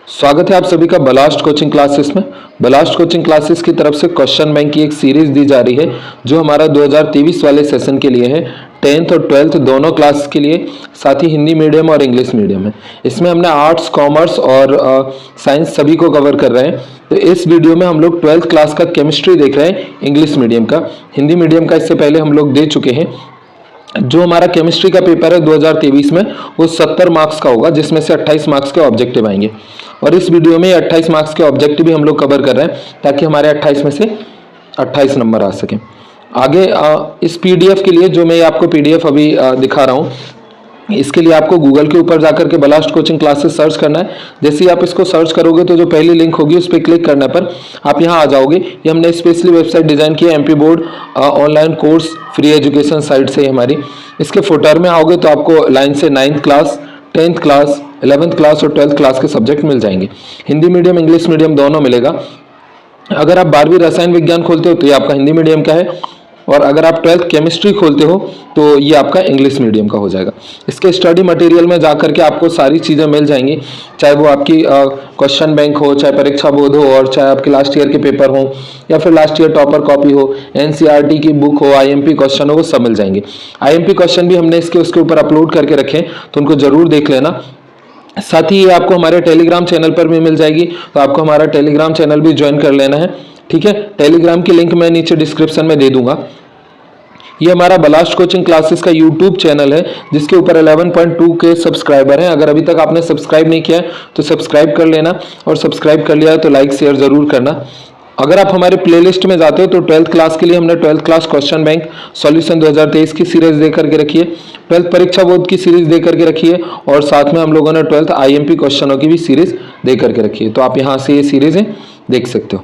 स्वागत है आप सभी का बलास्ट कोचिंग क्लासेस में। बलास्ट कोचिंग क्लासेस की तरफ से क्वेश्चन बैंक की एक सीरीज दी जा रही है जो हमारा 2023 वाले सेशन के लिए है। 10th और 12th दोनों क्लास के लिए, साथ ही हिंदी मीडियम और इंग्लिश मीडियम है। इसमें हमने आर्ट्स, कॉमर्स और साइंस सभी को कवर कर रहे हैं। तो इस वीडियो में हम लोग 12th क्लास का केमिस्ट्री देख रहे हैं इंग्लिश मीडियम का। हिंदी मीडियम का इससे पहले हम लोग दे चुके हैं। जो हमारा केमिस्ट्री का पेपर है 2023 में वो 70 मार्क्स का होगा, जिसमें से 28 मार्क्स के ऑब्जेक्टिव आएंगे। और इस वीडियो में 28 मार्क्स के ऑब्जेक्टिव भी हम लोग कवर कर रहे हैं ताकि हमारे 28 में से 28 नंबर आ सके। आगे इस पीडीएफ के लिए जो मैं आपको पीडीएफ अभी दिखा रहा हूँ, इसके लिए आपको गूगल के ऊपर जाकर के बलास्ट कोचिंग क्लासेस सर्च करना है। जैसे ही आप इसको सर्च करोगे तो जो पहली लिंक होगी उस पर क्लिक करने पर आप यहाँ आ जाओगे। ये हमने स्पेशली वेबसाइट डिजाइन की है, MP board online course free education site से हमारी। इसके फुटर में आओगे तो आपको लाइन से 9th class, 10th class, 11th class और 12th क्लास के सब्जेक्ट मिल जाएंगे। हिंदी मीडियम, इंग्लिश मीडियम दोनों मिलेगा। अगर आप 12वीं रसायन विज्ञान खोलते हो तो ये आपका हिंदी मीडियम का है, और अगर आप 12th केमिस्ट्री खोलते हो तो ये आपका इंग्लिश मीडियम का हो जाएगा। इसके स्टडी मटेरियल में जाकर के आपको सारी चीज़ें मिल जाएंगी, चाहे वो आपकी क्वेश्चन बैंक हो, चाहे परीक्षा बोध हो, और चाहे आपके लास्ट ईयर के पेपर हो, या फिर लास्ट ईयर टॉपर कॉपी हो, एनसीईआरटी की बुक हो, आईएमपी क्वेश्चन हो, वो सब मिल जाएंगे। आईएमपी क्वेश्चन भी हमने उसके ऊपर अपलोड करके रखे हैं, तो उनको जरूर देख लेना। साथ ही ये आपको हमारे टेलीग्राम चैनल पर भी मिल जाएगी, तो आपको हमारा टेलीग्राम चैनल भी ज्वाइन कर लेना है। ठीक है, टेलीग्राम की लिंक मैं नीचे डिस्क्रिप्शन में दे दूंगा। ये हमारा बलास्ट कोचिंग क्लासेस का यूट्यूब चैनल है जिसके ऊपर 11.2 के सब्सक्राइबर हैं। अगर अभी तक आपने सब्सक्राइब नहीं किया है तो सब्सक्राइब कर लेना, और सब्सक्राइब कर लिया है तो लाइक शेयर जरूर करना। अगर आप हमारे प्लेलिस्ट में जाते हो तो 12th क्लास के लिए हमने 12th class question bank solution 2023 की सीरीज दे करके रखी है, 12th परीक्षा बोर्ड की सीरीज दे करके रखी है, और साथ में हम लोगों ने 12th आईएमपी क्वेश्चनों की भी सीरीज दे करके रखी है। तो आप यहाँ से ये सीरीजें देख सकते हो।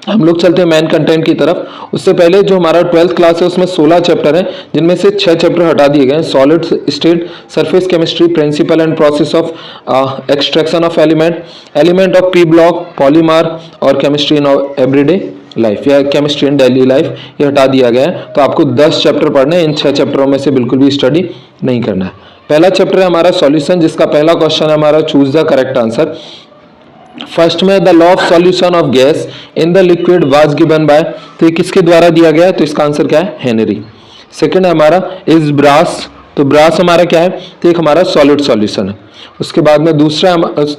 हम लोग चलते हैं मेन कंटेंट की तरफ। उससे पहले जो हमारा 12th क्लास है उसमें 16 चैप्टर हैं, जिनमें से 6 चैप्टर हटा दिए गए हैं। Solid state, surface chemistry, principle and process of extraction of element, element of p block, polymer, और केमिस्ट्री इन एवरीडे लाइफ या केमिस्ट्री इन डेली लाइफ, ये हटा दिया गया है। तो आपको 10 चैप्टर पढ़ने हैं। इन 6 चैप्टरों में से बिल्कुल भी स्टडी नहीं करना है। पहला चैप्टर है हमारा सॉल्यूशन, जिसका पहला क्वेश्चन है हमारा choose the correct answer. First में the law of solution of gas in the liquid was given by, तो ये किसके द्वारा दिया गया है? तो इसका आंसर क्या है? हेनरी। सेकंड है हमारा इज ब्रास, तो ब्रास हमारा क्या है? तो एक हमारा सॉलिड सॉल्यूशन है। उसके बाद में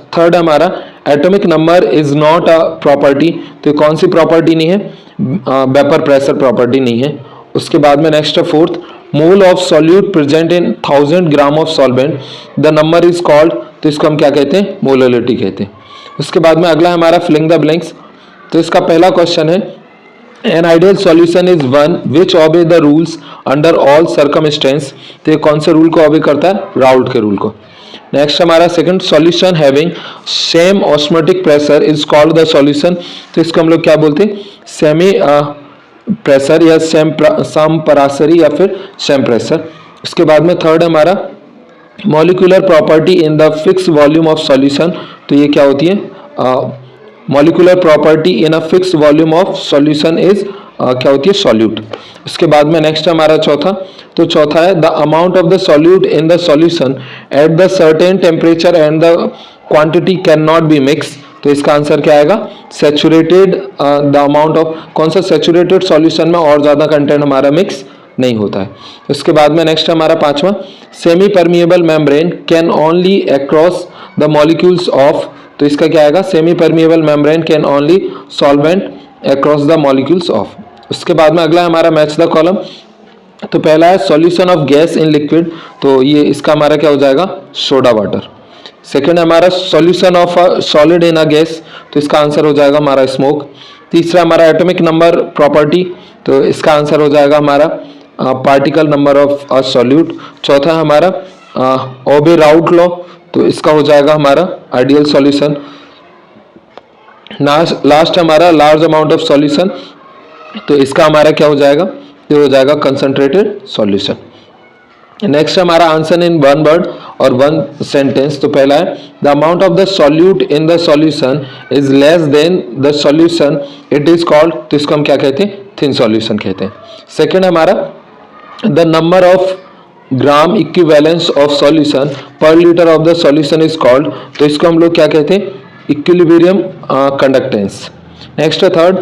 थर्ड है हमारा atomic number is not a property, तो कौन सी प्रॉपर्टी नहीं है? वेपर प्रेशर प्रॉपर्टी नहीं है। उसके बाद में नेक्स्ट है fourth, mole of solute present in 1000 gram of solvent, the number is called, तो इसको हम क्या कहते हैं? मोलरिटी कहते हैं। उसके बाद में अगला है हमारा फिलिंग द ब्लैंक्स, तो इसका पहला क्वेश्चन है an ideal solution is one which obey the rules under all circumstance, तो ये कौन से रूल को ऑबे करता है? राउल्ट के रूल को। नेक्स्ट हमारा second, solution having same osmotic pressure is called the solution, तो इसको हम लोग क्या बोलते हैं? सेमी प्रेशर या समपरासरी या फिर सेम प्रेशर। उसके बाद में थर्ड है हमारा molecular property in the fix volume of solution, तो ये क्या होती है? Molecular property in a fix volume of solution is क्या होती है? सॉल्यूट। उसके बाद में नेक्स्ट हमारा चौथा, तो चौथा है the amount of the solute in the solution at the certain temperature and the quantity can not be mix, तो इसका आंसर क्या आएगा? सैचुरेटेड। द अमाउंट ऑफ, कौन सा? सैचुरेटेड सॉल्यूशन में और ज्यादा कंटेंट हमारा मिक्स नहीं होता है। उसके बाद में नेक्स्ट हमारा पांचवा, semi permeable membrane can only across the molecules of, तो इसका क्या आएगा? Semi permeable membrane can only solvent across the molecules of. उसके बाद में अगला हमारा मैच द कॉलम, तो पहला है solution of gas in liquid, तो ये इसका हमारा क्या हो जाएगा? Soda water. सेकेंड है हमारा solution of solid in a gas, तो इसका आंसर हो जाएगा हमारा स्मोक। तीसरा हमारा एटॉमिक नंबर प्रॉपर्टी, तो इसका आंसर हो जाएगा हमारा particle number of a solute. चौथा है हमारा ओबे राउट लॉ, तो इसका हो जाएगा हमारा आइडियल सॉल्यूशन। लास्ट हमारा लार्ज अमाउंट ऑफ सॉल्यूशन, तो इसका हमारा क्या हो जाएगा? ये हो जाएगा कंसंट्रेटेड सॉल्यूशन। नेक्स्ट हमारा आंसर इन वन वर्ड और वन सेंटेंस, तो पहला है the amount of the solute in the solution is less than the solution it is called, तो इसको हम क्या कहते हैं? थिन सॉल्यूशन कहते हैं। सेकेंड हमारा the number of gram equivalents of solution per litre of the solution is called, तो इसको हम लोग क्या कहते हैं? Equilibrium conductance. नेक्स्ट है third,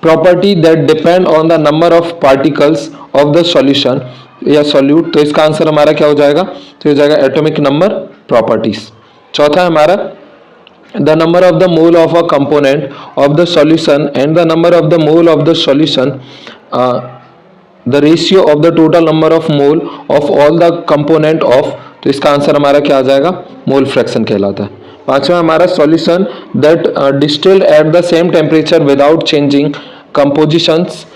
property that depend on the number of particles of the solution या सॉल्यूट। तो इसका आंसर हमारा क्या हो जाएगा, तो हो जाएगा एटॉमिक नंबर प्रॉपर्टीज। चौथा है हमारा the number of the mole of a component of the solution and the number of the mole of the solution, the ratio of the total number of mole of all the component of। तो इसका answer हमारा क्या आ जाएगा, mole fraction कहलाता है। पांचवा हमारा solution that distilled at the same temperature without changing compositions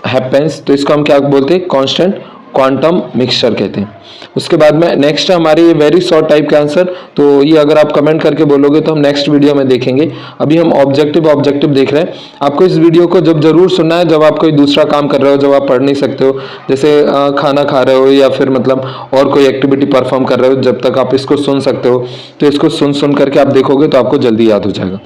happens. तो इसको हम क्या बोलते हैं, कांस्टेंट क्वांटम मिक्सचर कहते हैं। उसके बाद में नेक्स्ट है हमारी ये वेरी शॉर्ट टाइप का आंसर, तो ये अगर आप कमेंट करके बोलोगे तो हम नेक्स्ट वीडियो में देखेंगे। अभी हम ऑब्जेक्टिव देख रहे हैं। आपको इस वीडियो को जब जरूर सुनना है जब आप कोई दूसरा काम कर रहे हो, जब आप पढ़ नहीं सकते हो, जैसे खाना खा रहे हो या फिर मतलब और कोई एक्टिविटी परफॉर्म कर रहे हो, जब तक आप इसको सुन सकते हो तो इसको सुन करके आप देखोगे तो आपको जल्दी याद हो जाएगा।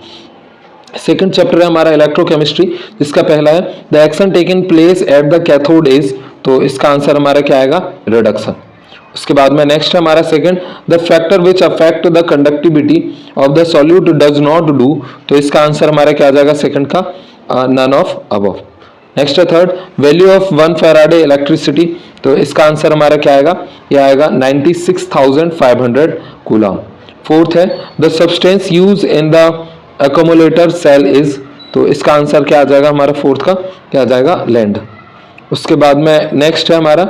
सेकंड चैप्टर है हमारा इलेक्ट्रोकेमिस्ट्री, जिसका पहला है the action taking place at the cathode is. तो इसका आंसर हमारा क्या आएगा, रिडक्शन। उसके बाद में नेक्स्ट है हमारा second, the factor which affect the conductivity of the solute does not do. तो इसका आंसर हमारा क्या आ जाएगा सेकंड का, नन ऑफ अबव। नेक्स्ट है third, value of 1 faraday electricity. तो इसका आंसर हमारा क्या आएगा, यह आएगा 96,500 कूलम। फोर्थ है the substance use in the accumulator cell is. तो इसका आंसर क्या आ जाएगा हमारा फोर्थ का, क्या आ जाएगा, लैंड। उसके बाद में नेक्स्ट है हमारा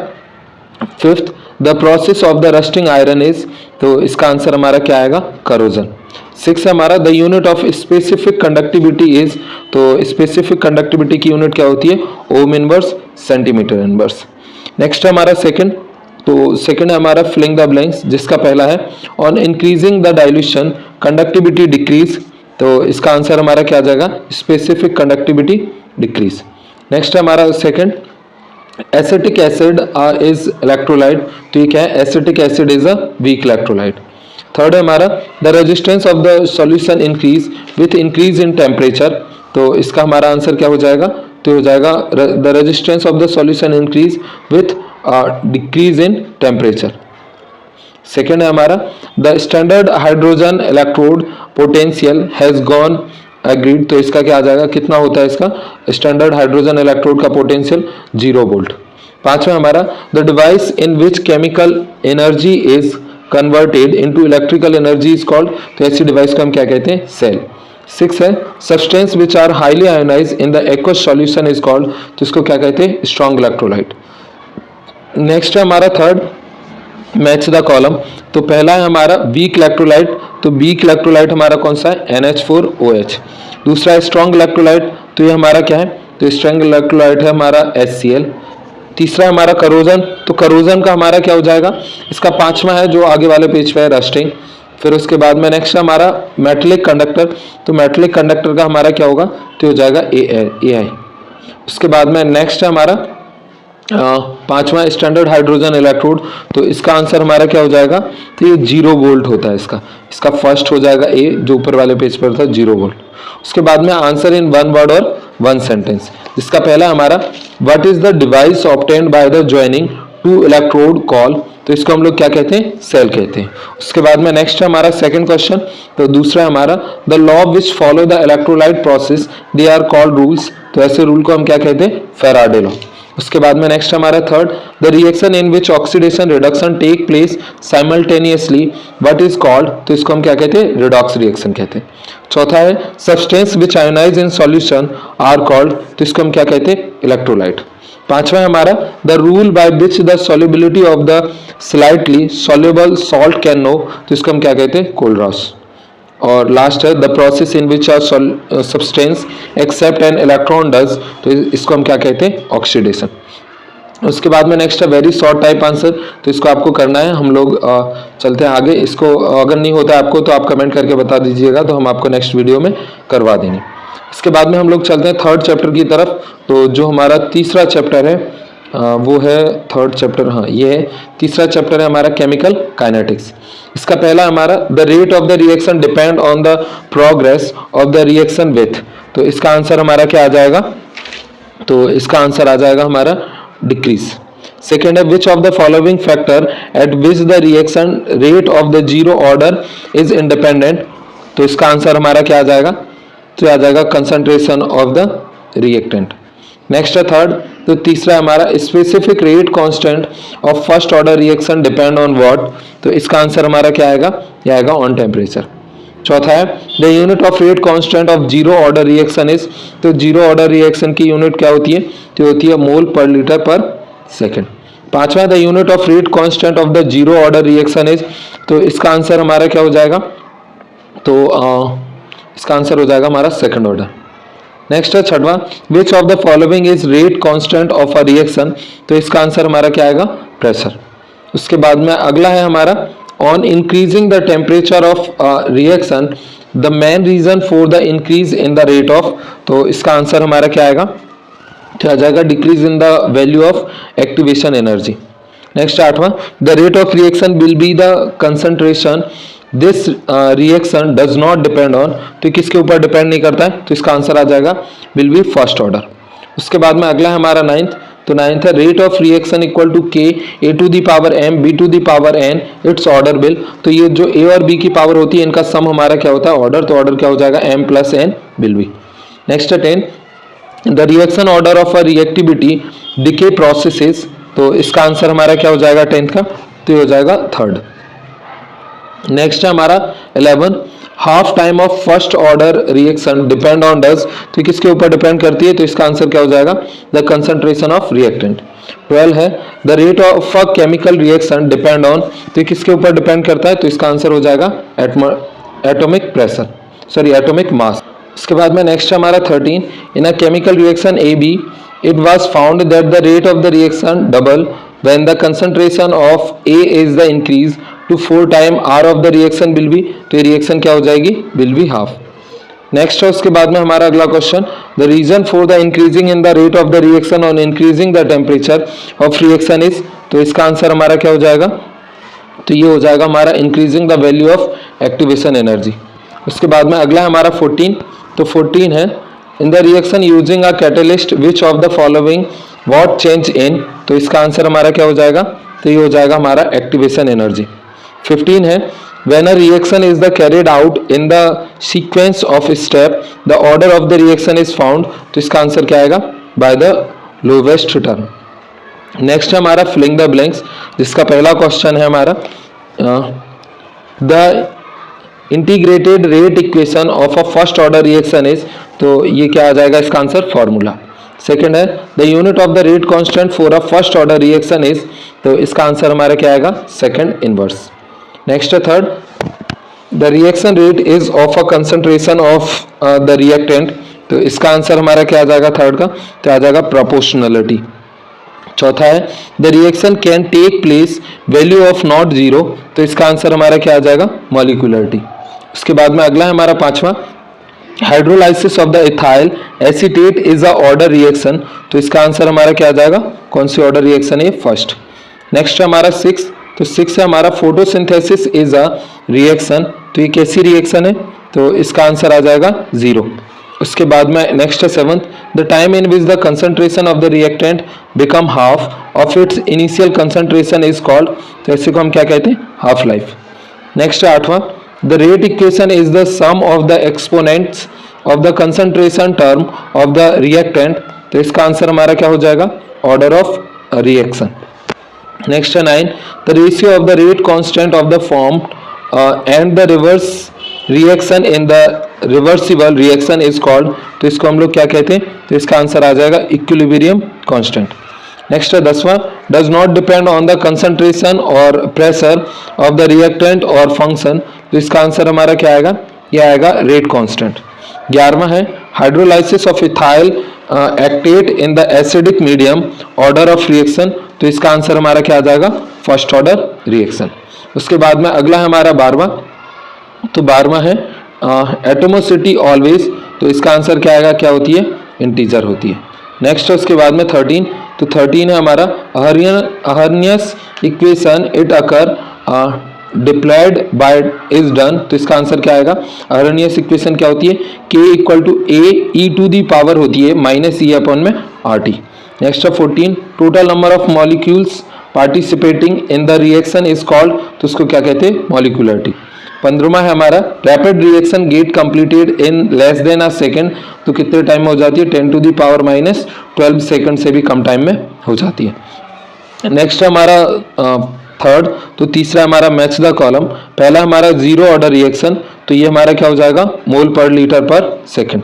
fifth, the process of the rusting iron is. तो इसका आंसर हमारा क्या आएगा, करोजन। सिक्स है हमारा the unit of specific conductivity is. तो स्पेसिफिक कंडक्टिविटी की यूनिट क्या होती है, ohm inverse centimetre inverse. Next है हमारा सेकंड, तो सेकंड है हमारा फिलिंग द ब्लैंक्स, जिसका पहला है on increasing the dilution conductivity decrease. तो इसका आंसर हमारा क्या आ जाएगा, स्पेसिफिक कंडक्टिविटी डिक्रीज। नेक्स्ट है हमारा second, acetic acid is electrolyte. तो ये क्या है, acetic acid is a weak electrolyte. Third है हमारा the resistance of the solution increase with increase in temperature. तो इसका हमारा आंसर क्या हो जाएगा, तो हो जाएगा the resistance of the solution increase with decrease in temperature. Second है हमारा the standard hydrogen electrode potential has gone agreed. तो इसका क्या आ जाएगा, कितना होता है इसका स्टैंडर्ड हाइड्रोजन इलेक्ट्रोड का पोटेंशियल, 0 वोल्ट। पांचवा हमारा the device in which chemical energy is converted into electrical energy is called. तो ऐसी डिवाइस को हम क्या कहते हैं, सेल। सिक्स है substance which are highly ionise in the aqueous solution is called. तो इसको क्या कहते हैं, स्ट्रॉन्ग इलेक्ट्रोलाइट। नेक्स्ट है हमारा थर्ड, मैच द कॉलम। तो पहला है हमारा वीक इलेक्ट्रोलाइट। तो वीक इलेक्ट्रोलाइट हमारा कौन सा है, NH4OH। दूसरा है स्ट्रॉन्ग इलेक्ट्रोलाइट। तो ये हमारा क्या है, तो स्ट्रॉन्ग इलेक्ट्रोलाइट है हमारा HCl। तीसरा है हमारा करोजन। तो करोजन का हमारा क्या हो जाएगा, इसका पांचवा है जो आगे वाले पेज पे है, रस्टिंग। फिर उसके बाद में नेक्स्ट है हमारा मेटलिक कंडक्टर। तो मेटलिक कंडक्टर का हमारा क्या होगा, तो हो जाएगा AI। उसके बाद में नेक्स्ट है हमारा पांचवा स्टैंडर्ड हाइड्रोजन इलेक्ट्रोड। तो इसका आंसर हमारा क्या हो जाएगा, तो ये 0 वोल्ट होता है इसका फर्स्ट हो जाएगा A, जो ऊपर वाले पेज पर था, 0 वोल्ट। उसके बाद में आंसर इन 1 वर्ड और 1 सेंटेंस, जिसका पहला हमारा what is the device obtained by the joining 2 electrode call. तो इसको हम लोग क्या कहते हैं, सेल कहते हैं। उसके बाद में नेक्स्ट है हमारा सेकंड क्वेश्चन। तो दूसरा है हमारा the law which follow the electrolyte process they are called rules. तो ऐसे रूल को हम क्या कहते हैं, फैराडे लॉ। उसके बाद में नेक्स्ट हमारा third, the reaction in which oxidation reduction take place simultaneously what is called. तो इसको हम क्या कहते हैं, रिडॉक्स रिएक्शन कहते हैं। चौथा है substance which ionise in solution are called. तो इसको हम क्या कहते हैं, इलेक्ट्रोलाइट। पांचवा है हमारा the rule by which the solubility of the slightly soluble salt can know. तो इसको हम क्या कहते हैं, कोलरॉस। और लास्ट है the process in which are substance accept an electron does. तो इसको हम क्या कहते हैं, ऑक्सीडेशन। उसके बाद में नेक्स्ट है वेरी शॉर्ट टाइप आंसर। तो इसको आपको करना है, हम लोग चलते हैं आगे। इसको अगर नहीं होता है आपको तो आप कमेंट करके बता दीजिएगा, तो हम आपको नेक्स्ट वीडियो में करवा देंगे। इसके बाद में हम लोग चलते हैं थर्ड चैप्टर की तरफ। तो जो हमारा तीसरा चैप्टर है वो है थर्ड चैप्टर, हाँ ये है तीसरा चैप्टर है हमारा केमिकल काइनेटिक्स। इसका पहला हमारा the rate of the reaction depend on the progress of the reaction with. तो इसका आंसर हमारा क्या आ जाएगा, तो इसका आंसर आ जाएगा हमारा डिक्रीज। सेकेंड है which of the following factor eight which the reaction rate of the zero order is independent. तो इसका आंसर हमारा क्या आ जाएगा, तो आ जाएगा concentration of the reactant. Next है थर्ड, तो तीसरा हमारा specific rate constant of first order reaction depend on what, तो इसका आंसर हमारा क्या आएगा, ये आएगा ऑन टेम्परेचर। चौथा है the unit of rate constant of zero order reaction is, तो जीरो ऑर्डर रिएक्शन की यूनिट क्या होती है, तो होती है मोल पर लीटर पर सेकेंड। पांचवा the unit of rate constant of the zero order reaction is, तो इसका आंसर हमारा क्या हो जाएगा, तो इसका आंसर हो जाएगा हमारा सेकंड ऑर्डर। नेक्स्ट है छठवां, विच of the following is rate constant of a reaction, तो इसका आंसर हमारा क्या आएगा, प्रेशर। उसके बाद में अगला है हमारा on increasing the temperature of reaction the main reason for the increase in the rate of, तो इसका आंसर हमारा क्या आएगा, तो आ जाएगा decrease in the value of activation energy. Next आठवां, the rate of reaction will be the concentration this reaction does not depend on, तो किसके ऊपर डिपेंड नहीं करता है, तो इसका आंसर आ जाएगा विल बी फर्स्ट ऑर्डर। उसके बाद में अगला है हमारा नाइन्थ, तो नाइन्थ है rate of reaction equal to K A to the power M B to the power N its order will, तो ये जो ए और बी की पावर होती है इनका सम हमारा क्या होता है, ऑर्डर, तो ऑर्डर क्या हो जाएगा M plus N will be. Next है 10, the reaction order of a reactivity decay processes, तो इसका आंसर हमारा क्या हो जाएगा 10th का, तो ये हो जाएगा थर्ड। नेक्स्ट है हमारा 11, half time of first order reaction depend on does, तो किसके ऊपर डिपेंड करती है, तो इसका आंसर क्या हो जाएगा, द कंसंट्रेशन ऑफ रिएक्टेंट। 12 है the rate of a chemical reaction depend on, तो किसके ऊपर डिपेंड करता है, तो इसका आंसर हो जाएगा atomic pressure, sorry atomic mass. इसके बाद में नेक्स्ट है हमारा 13, in a chemical reaction A B it was found that the rate of the reaction double when the concentration of A is the increase to 4 time R of the reaction will be, तो ये reaction क्या हो जाएगी, will be half. Next है उसके बाद में हमारा अगला question, the reason for the increasing in the rate of the reaction on increasing the temperature of reaction is, तो इसका आंसर हमारा क्या हो जाएगा, तो ये हो जाएगा हमारा increasing the value of activation energy. उसके बाद में अगला है हमारा 14, तो 14 है इन the reaction using a catalyst which of the following what change in, तो इसका आंसर हमारा क्या हो जाएगा, तो ये हो जाएगा हमारा एक्टिवेशन एनर्जी। 15 है when a reaction is the carried out in the sequence of step the order of the reaction is found, तो इसका आंसर क्या आएगा, by the lowest term। Next है हमारा फिलिंग द ब्लैंक्स, जिसका पहला क्वेश्चन है हमारा the integrated rate equation of a first order reaction is, तो ये क्या आ जाएगा इसका आंसर, फॉर्मूला। सेकेंड है the unit of the rate constant for a first order reaction is, तो इसका आंसर हमारा क्या आएगा, सेकेंड इनवर्स। नेक्स्ट है third, the reaction rate is of a concentration of the reactant, तो इसका आंसर हमारा क्या आ जाएगा थर्ड का, तो आ जाएगा प्रोपोर्शनलिटी। चौथा है the reaction can take place value of not zero, तो इसका आंसर हमारा क्या आ जाएगा, मॉलिक्यूलरिटी। उसके बाद में अगला है हमारा पांचवा, hydrolysis of the ethyl acetate is a order reaction, तो इसका आंसर हमारा क्या आ जाएगा, कौन सी ऑर्डर रिएक्शन है, फर्स्ट। नेक्स्ट है हमारा 6, तो 6 है हमारा फोटोसिंथेसिस इज अ रिएक्शन, तो ये कैसी रिएक्शन है, तो इसका आंसर आ जाएगा 0। उसके बाद में नेक्स्ट है 7th, the time in which the concentration of the reactant become half of its initial concentration is called, तो इसी को हम क्या कहते हैं, हाफ लाइफ। नेक्स्ट है 8वां, the rate equation is the sum of the exponents of the concentration term of the reactant, तो इसका आंसर हमारा क्या हो जाएगा, ऑर्डर ऑफ रिएक्शन। नेक्स्ट है 9, the ratio of the rate constant of the form and the reverse reaction in the reversible reaction is called, तो इसको हम लोग क्या कहते हैं, तो इसका आंसर आ जाएगा इक्विलिब्रियम कांस्टेंट। नेक्स्ट है 10वां, does not depend on the concentration और प्रेशर ऑफ द रिएक्टेंट और फंक्शन, तो इसका आंसर हमारा क्या आएगा, यह आएगा रेट कांस्टेंट। 11वां है hydrolysis of ethyl acetate in the acidic medium order of reaction, तो इसका आंसर हमारा क्या आ जाएगा, फर्स्ट ऑर्डर रिएक्शन। उसके बाद में अगला है हमारा 12वां, तो 12वां है एटोमोसिटी ऑलवेज, तो इसका आंसर क्या आएगा, क्या होती है, इंटीजर होती है। नेक्स्ट है उसके बाद में 13, तो 13 है हमारा Arrhenius equation it occur deployed by is done, तो इसका आंसर क्या आएगा, अहर्नियस इक्वेशन क्या होती है, k equal to A E to the power होती है माइनस ई अपॉन में आर टी। नेक्स्ट है 14, total number of molecules participating in the reaction is called, तो उसको क्या कहते हैं, मॉलिक्यूलरिटी। 15वां है हमारा rapid reaction get completed in less than a second, तो कितने टाइम में हो जाती है 10 to the power minus 12 second से भी कम टाइम में हो जाती है। नेक्स्ट हमारा थर्ड, तो तीसरा हमारा मैच द कॉलम। पहला हमारा जीरो ऑर्डर रिएक्शन, तो ये हमारा क्या हो जाएगा मोल पर लीटर पर सेकंड।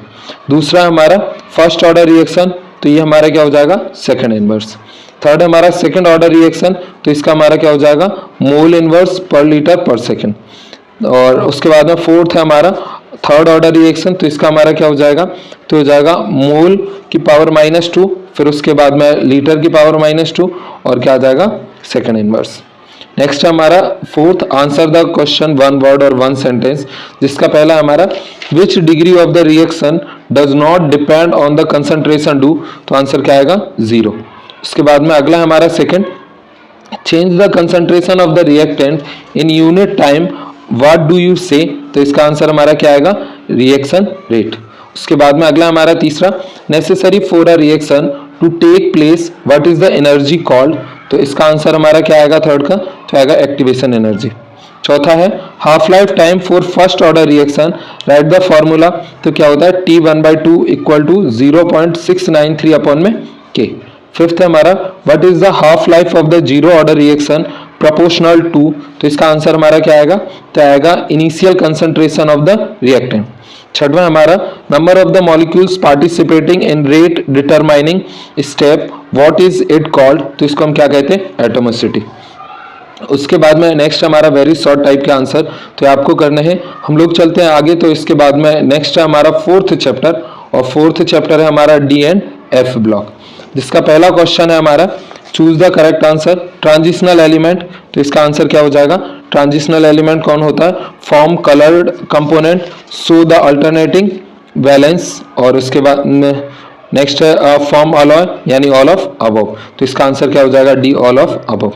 दूसरा हमारा फर्स्ट ऑर्डर रिएक्शन, तो ये हमारा क्या हो जाएगा सेकंड इनवर्स। थर्ड हमारा सेकंड ऑर्डर रिएक्शन, तो इसका हमारा क्या हो जाएगा मोल इनवर्स पर लीटर पर सेकंड। और उसके बाद में फोर्थ है हमारा थर्ड ऑर्डर रिएक्शन, तो इसका हमारा क्या हो जाएगा, तो हो जाएगा मोल की पावर -2, फिर उसके बाद में लीटर की पावर -2 और क्या आ जाएगा सेकंड इनवर्स। नेक्स्ट हमारा fourth, answer the question one word और वन सेंटेंस, जिसका पहला हमारा विच degree of the reaction does not depend on the concentration do, तो आंसर क्या आएगा 0। उसके बाद में अगला हमारा second, change the concentration of the reactant in unit time what do you से, तो इसका आंसर हमारा क्या आएगा रिएक्शन रेट। उसके बाद में अगला हमारा तीसरा, necessary for a reaction to take place what is the energy called, तो इसका आंसर हमारा क्या आएगा थर्ड का, तो आएगा एक्टिवेशन एनर्जी। चौथा है half life time for first order reaction, write the formula, तो क्या होता है T1/2 इक्वल टू 0.693 अपॉन में K। फिफ्थ है हमारा what is the half life of the zero order reaction proportional to, तो इसका आंसर हमारा क्या आएगा, तो आएगा initial concentration of the reactant. छठवां हमारा number of the molecules participating in rate determining step what is it called, तो इसको हम क्या कहते हैं एटोमिसिटी। उसके बाद में नेक्स्ट हमारा वेरी शॉर्ट टाइप के आंसर तो आपको करने हैं। हम लोग चलते हैं आगे, तो इसके बाद में नेक्स्ट है हमारा फोर्थ चैप्टर, और फोर्थ चैप्टर है हमारा डी एंड एफ ब्लॉक, जिसका पहला क्वेश्चन है हमारा choose the correct answer transitional element, तो इसका आंसर क्या हो जाएगा ट्रांजिशनल एलिमेंट कौन होता है form coloured component so the alternating valence, और उसके बाद नेक्स्ट है फॉर्म अलॉय यानी ऑल ऑफ अबव, तो इसका आंसर क्या हो जाएगा the all of above.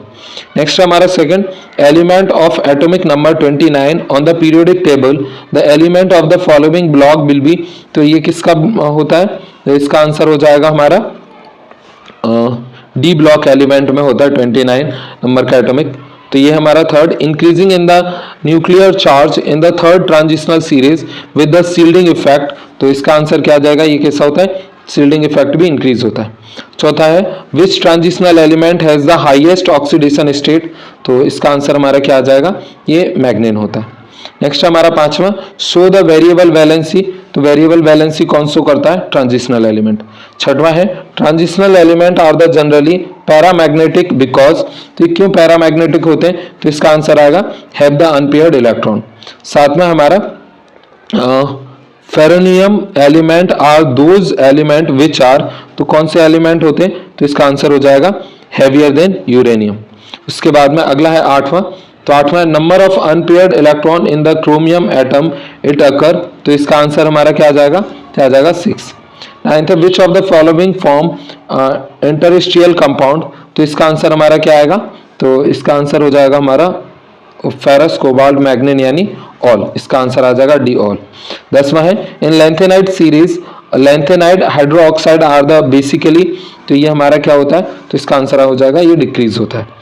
Next हमारा second element of atomic number 29 on the periodic table the element of the following block will be, तो ये किसका होता है, तो इसका आंसर हो जाएगा हमारा डी ब्लॉक एलिमेंट में होता है 29 नंबर का एटॉमिक। तो ये हमारा third increasing in the nuclear charge in the third transitional series with the shielding effect, तो इसका आंसर क्या आ जाएगा ये कैसा होता है शील्डिंग इफेक्ट भी इंक्रीज होता है। चौथा है which transitional element has the highest oxidation state, तो इसका आंसर हमारा क्या आ जाएगा ये मैग्नीन होता है। नेक्स्ट हमारा पांचवा शो द वेरिएबल वैलेंसी, तो वेरिएबल वैलेंसी कौन शो करता है ट्रांजिशनल एलिमेंट। छठवां है transitional element are the generally paramagnetic because, तो ये क्यों पैरामैग्नेटिक होते हैं, तो इसका आंसर आएगा हैव द अनपेयर्ड इलेक्ट्रॉन। सातवां हमारा फेरोनियम element are those element which are, तो कौन से एलिमेंट होते हैं, तो इसका आंसर हो जाएगा हैवियर देन यूरेनियम। उसके बाद में अगला है आठवां, तो आठवां number of unpaired electron in the chromium atom it occur, तो इसका आंसर हमारा क्या आ जाएगा, क्या आ जाएगा 6। Ninth which of the following form interstitial compound, तो इसका आंसर हमारा क्या आएगा, तो इसका आंसर हो जाएगा हमारा फेरस कोबाल्ट मैग्नीन यानी ऑल, इसका आंसर आ जाएगा डी ऑल। 10वां है in lanthanide series lanthanide hydroxide are the basically, तो ये हमारा क्या होता है, तो इसका आंसर हो जाएगा ये डिक्रीज होता है।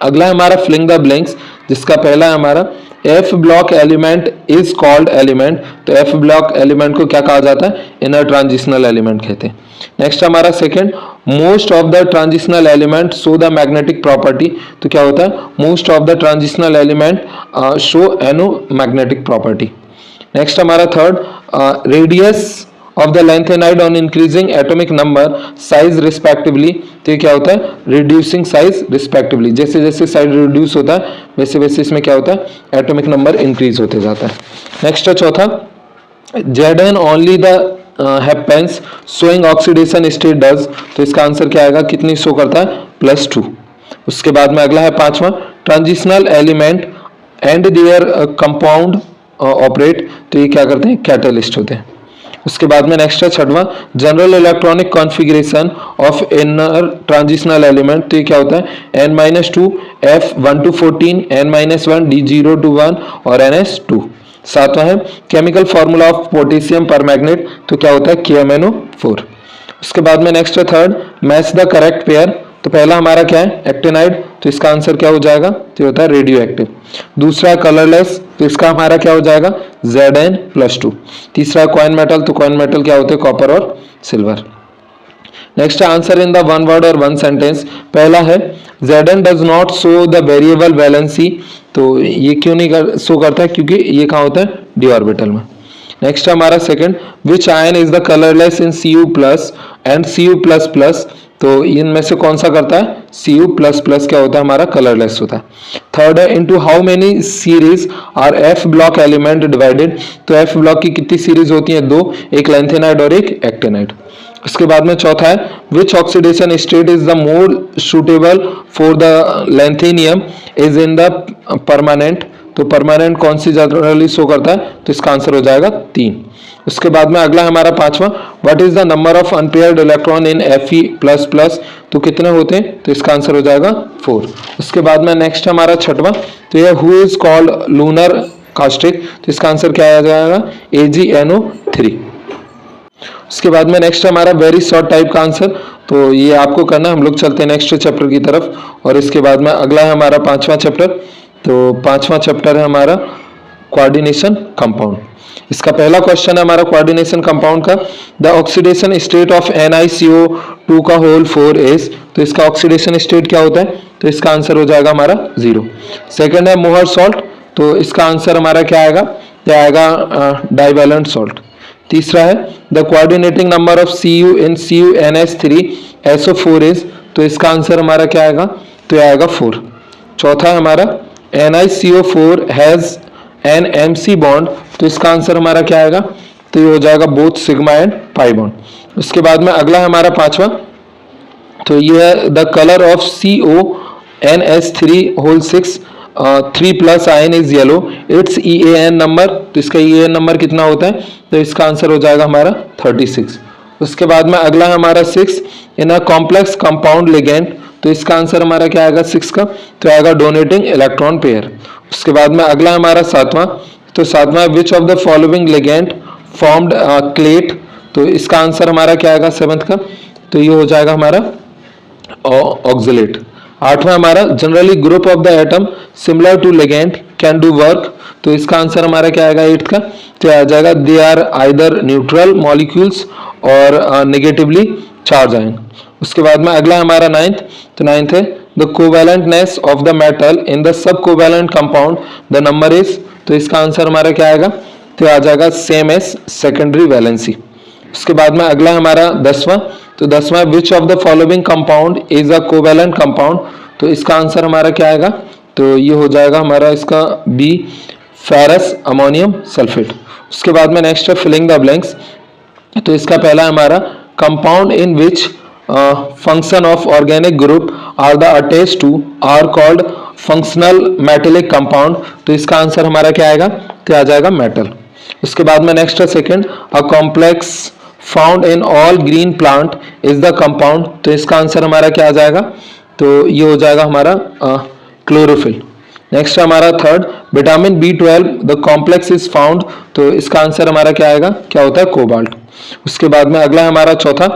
अगला है हमारा फिलिंग द ब्लैंक्स, जिसका पहला है हमारा F block element is called element, तो एफ ब्लॉक एलिमेंट को क्या कहा जाता है इनर ट्रांजिशनल एलिमेंट कहते हैं। नेक्स्ट हमारा second most of the transitional element show the magnetic property, तो क्या होता है most of the transitional element show एनो मैग्नेटिक प्रॉपर्टी। नेक्स्ट हमारा third radius of the lanthanide on increasing atomic number size respectively, तो ये क्या होता है रिड्यूसिंग साइज रिस्पेक्टिवली, जैसे जैसे साइज रिड्यूस होता है वैसे वैसे इसमें क्या होता है एटॉमिक नंबर इंक्रीज होते जाता है। नेक्स्ट है चौथा Zn only the happens showing oxidation state does, तो इसका आंसर क्या आएगा कितनी शो करता है +2। उसके बाद में अगला है पांचवा transitional element and there compound operate, तो ये क्या करते हैं कैटलिस्ट होते हैं। उसके बाद में नेक्स्ट है छठवां general electronic configuration of inner transitional element, तो ये क्या होता है n-2 F1 to 14 n-1 D0 to 1 और NS2। सातवां है केमिकल फार्मूला ऑफ पोटेशियम परमैग्नेट, तो क्या होता है KMnO4। उसके बाद में नेक्स्ट है third match the correct pair, तो पहला हमारा क्या है, एक्टिनाइड, तो इसका आंसर क्या हो जाएगा, तो ये होता है रेडियो एक्टिव। दूसरा कलरलेस, तो इसका हमारा क्या हो जाएगा, Zn+2। तीसरा कॉइन मेटल, तो कॉइन मेटल क्या होते हैं, कॉपर और silver. Next answer in the one word और वन सेंटेंस। पहला है Zn does not show the variable valency, तो ये क्यों नहीं शो करता है, क्योंकि ये कहाँ होता है, डी ऑर्बिटल में। नेक्स्ट हमारा second, which ion is the colourless in Cu+ and Cu++, तो इनमें से कौन सा करता है, Cu++ क्या होता है, हमारा कलरलेस होता है। थर्ड है, into how many series R F block element divided, तो एफ ब्लॉक की कितनी सीरीज होती है, 2, एक लेंथेनाइड और एक एक्टिनाइड। इसके बाद में चौथा है, which oxidation state is the more suitable for the lanthanum is in the permanent, तो परमानेंट कौन सी जनरली शो करता है, तो इसका आंसर हो जाएगा 3। उसके बाद में अगला हमारा पांचवा, what is the number of unpaired electron in Fe++, तो कितने होते हैं, तो इसका आंसर हो जाएगा 4। उसके बाद में नेक्स्ट हमारा छठवां, तो यह who is called lunar caustic, तो इसका आंसर क्या आ जाएगा, AgNO3। उसके बाद में नेक्स्ट हमारा वेरी शॉर्ट टाइप का आंसर, तो ये आपको करना है। हम लोग चलते हैं नेक्स्ट चैप्टर की तरफ, और इसके बाद में अगला है हमारा पांचवा चैप्टर। तो पांचवा चैप्टर है हमारा कोऑर्डिनेशन कंपाउंड। इसका पहला क्वेश्चन है हमारा कोऑर्डिनेशन कंपाउंड का, the oxidation state of NiCO2 का होल 4 इज, तो इसका ऑक्सीडेशन स्टेट क्या होता है, तो इसका आंसर हो जाएगा हमारा 0। सेकंड है मोहर सॉल्ट, तो इसका आंसर हमारा क्या आएगा, क्या आएगा, डाइवैलेंट सॉल्ट। तीसरा है the coordinating number of Cu in CuNH3SO4 is, तो इसका आंसर हमारा क्या आएगा, तो आएगा 4। चौथा है हमारा NiCO4 has an MC bond, तो इसका आंसर हमारा क्या आएगा, तो ये हो जाएगा both sigma and pi bond. उसके बाद में अगला है हमारा पांचवा, तो ये है the colour of CONH3 3+ ion is yellow, it's EAN number, तो इसका EAN नंबर कितना होता है, तो इसका आंसर हो जाएगा हमारा 36। उसके बाद में अगला है हमारा 6, इन अ कॉम्प्लेक्स कंपाउंड लिगेंड, तो इसका आंसर हमारा क्या आएगा 6 का, तो आएगा डोनेटिंग इलेक्ट्रॉन पेयर। उसके बाद में अगला है हमारा सातवां, तो सातवां which of the following ligand formed chelate, तो इसका आंसर हमारा क्या आएगा 7th का, तो ये हो जाएगा हमारा ऑक्सलेट। आठवां हमारा generally group of the atom similar to ligand can do work, तो इसका आंसर हमारा क्या आएगा 8th का, तो आ जाएगा they are either neutral molecules और नेगेटिवली चार्ज आयन। उसके बाद में अगला हमारा 9th, तो 9th है the covalentness of the metal in the sub covalent compound the number is, तो इसका आंसर हमारा क्या आएगा, तो आ जाएगा सेम एज सेकेंडरी वैलेंसी। उसके बाद में अगला हमारा 10वां, तो 10वां which of the following compound is a covalent compound, तो इसका आंसर हमारा क्या आएगा, तो ये हो जाएगा हमारा इसका बी फेरस अमोनियम सल्फेट। उसके बाद में नेक्स्ट है फिलिंग द ब्लैंक्स, तो इसका पहला हमारा compound in which function of organic group are the attached to are called functional metallic compound, तो इसका आंसर हमारा क्या आएगा, तो आ जाएगा मेटल। उसके बाद में नेक्स्ट है second, a complex found in all green plant is the compound, तो इसका आंसर हमारा क्या आ जाएगा, तो ये हो जाएगा हमारा क्लोरोफिल। नेक्स्ट हमारा third, vitamin B12 the complex is found, तो इसका आंसर हमारा क्या आएगा, क्या होता है कोबाल्ट। उसके बाद में अगला हमारा चौथा,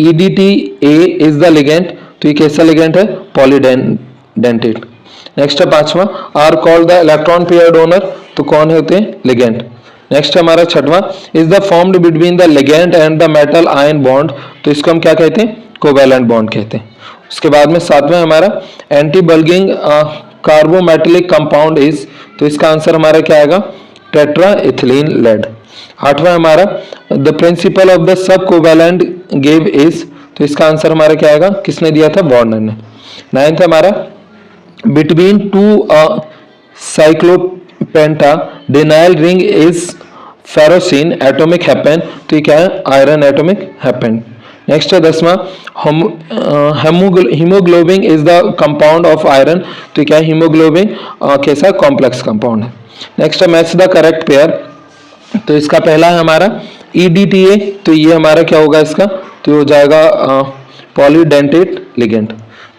EDTA इज द लिगेंड, तो ये कैसा लिगेंड है, पॉलीडेंटेट। नेक्स्ट है पांचवा, are called the electron pair donor, तो कौन होते हैं, लिगेंड। नेक्स्ट हमारा छठवां, is the formed between the ligand and the metal ion bond, तो इसको हम क्या कहते हैं, कोवैलेंट बॉन्ड कहते हैं। उसके बाद में सातवां हमारा एंटी बल्गिंग कार्बोमेटेलिक कंपाउंड इज, तो इसका आंसर हमारा क्या आएगा, टेट्रा इथिलीन लेड। आठवां हमारा the principle of the sub covalent give is, तो इसका आंसर हमारा क्या आएगा, किसने दिया था, वार्नर ने। 9th हमारा between two cyclopentadienyl ring is ferrocene atomic happen, तो ये क्या है, आयरन एटॉमिक हैपेन। नेक्स्ट है 10वां, haemoglobin is the compound of iron, तो क्या है, हीमोग्लोबिन कैसा कॉम्प्लेक्स कंपाउंड है। नेक्स्ट है मैच द करेक्ट पेयर, तो इसका पहला है हमारा EDTA, तो ये हमारा क्या होगा इसका, तो हो जाएगा पॉलीडेंटेट लिगेंड।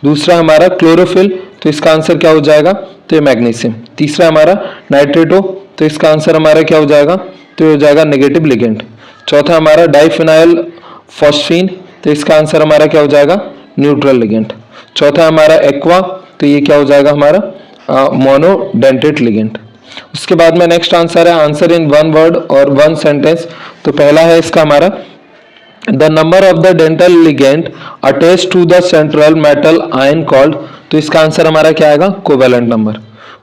दूसरा हमारा क्लोरोफिल, तो इसका आंसर क्या हो जाएगा, तो ये मैग्नीशियम। तीसरा हमारा नाइट्रेटो, तो इसका आंसर हमारा क्या हो जाएगा, तो हो जाएगा नेगेटिव लिगेंड। चौथा हमारा डाइफिनाइल फॉस्फीन, तो इसका आंसर हमारा क्या हो जाएगा, न्यूट्रल लिगेंड। चौथा है हमारा एक्वा, तो ये क्या हो जाएगा हमारा मोनोडेंटेट लिगेंड। उसके बाद में नेक्स्ट आंसर है आंसर इन वन वर्ड और वन सेंटेंस। तो पहला है इसका हमारा the number of the dental ligand attach to the central metal ion called, तो इसका आंसर हमारा क्या आएगा कोवेलेंट नंबर।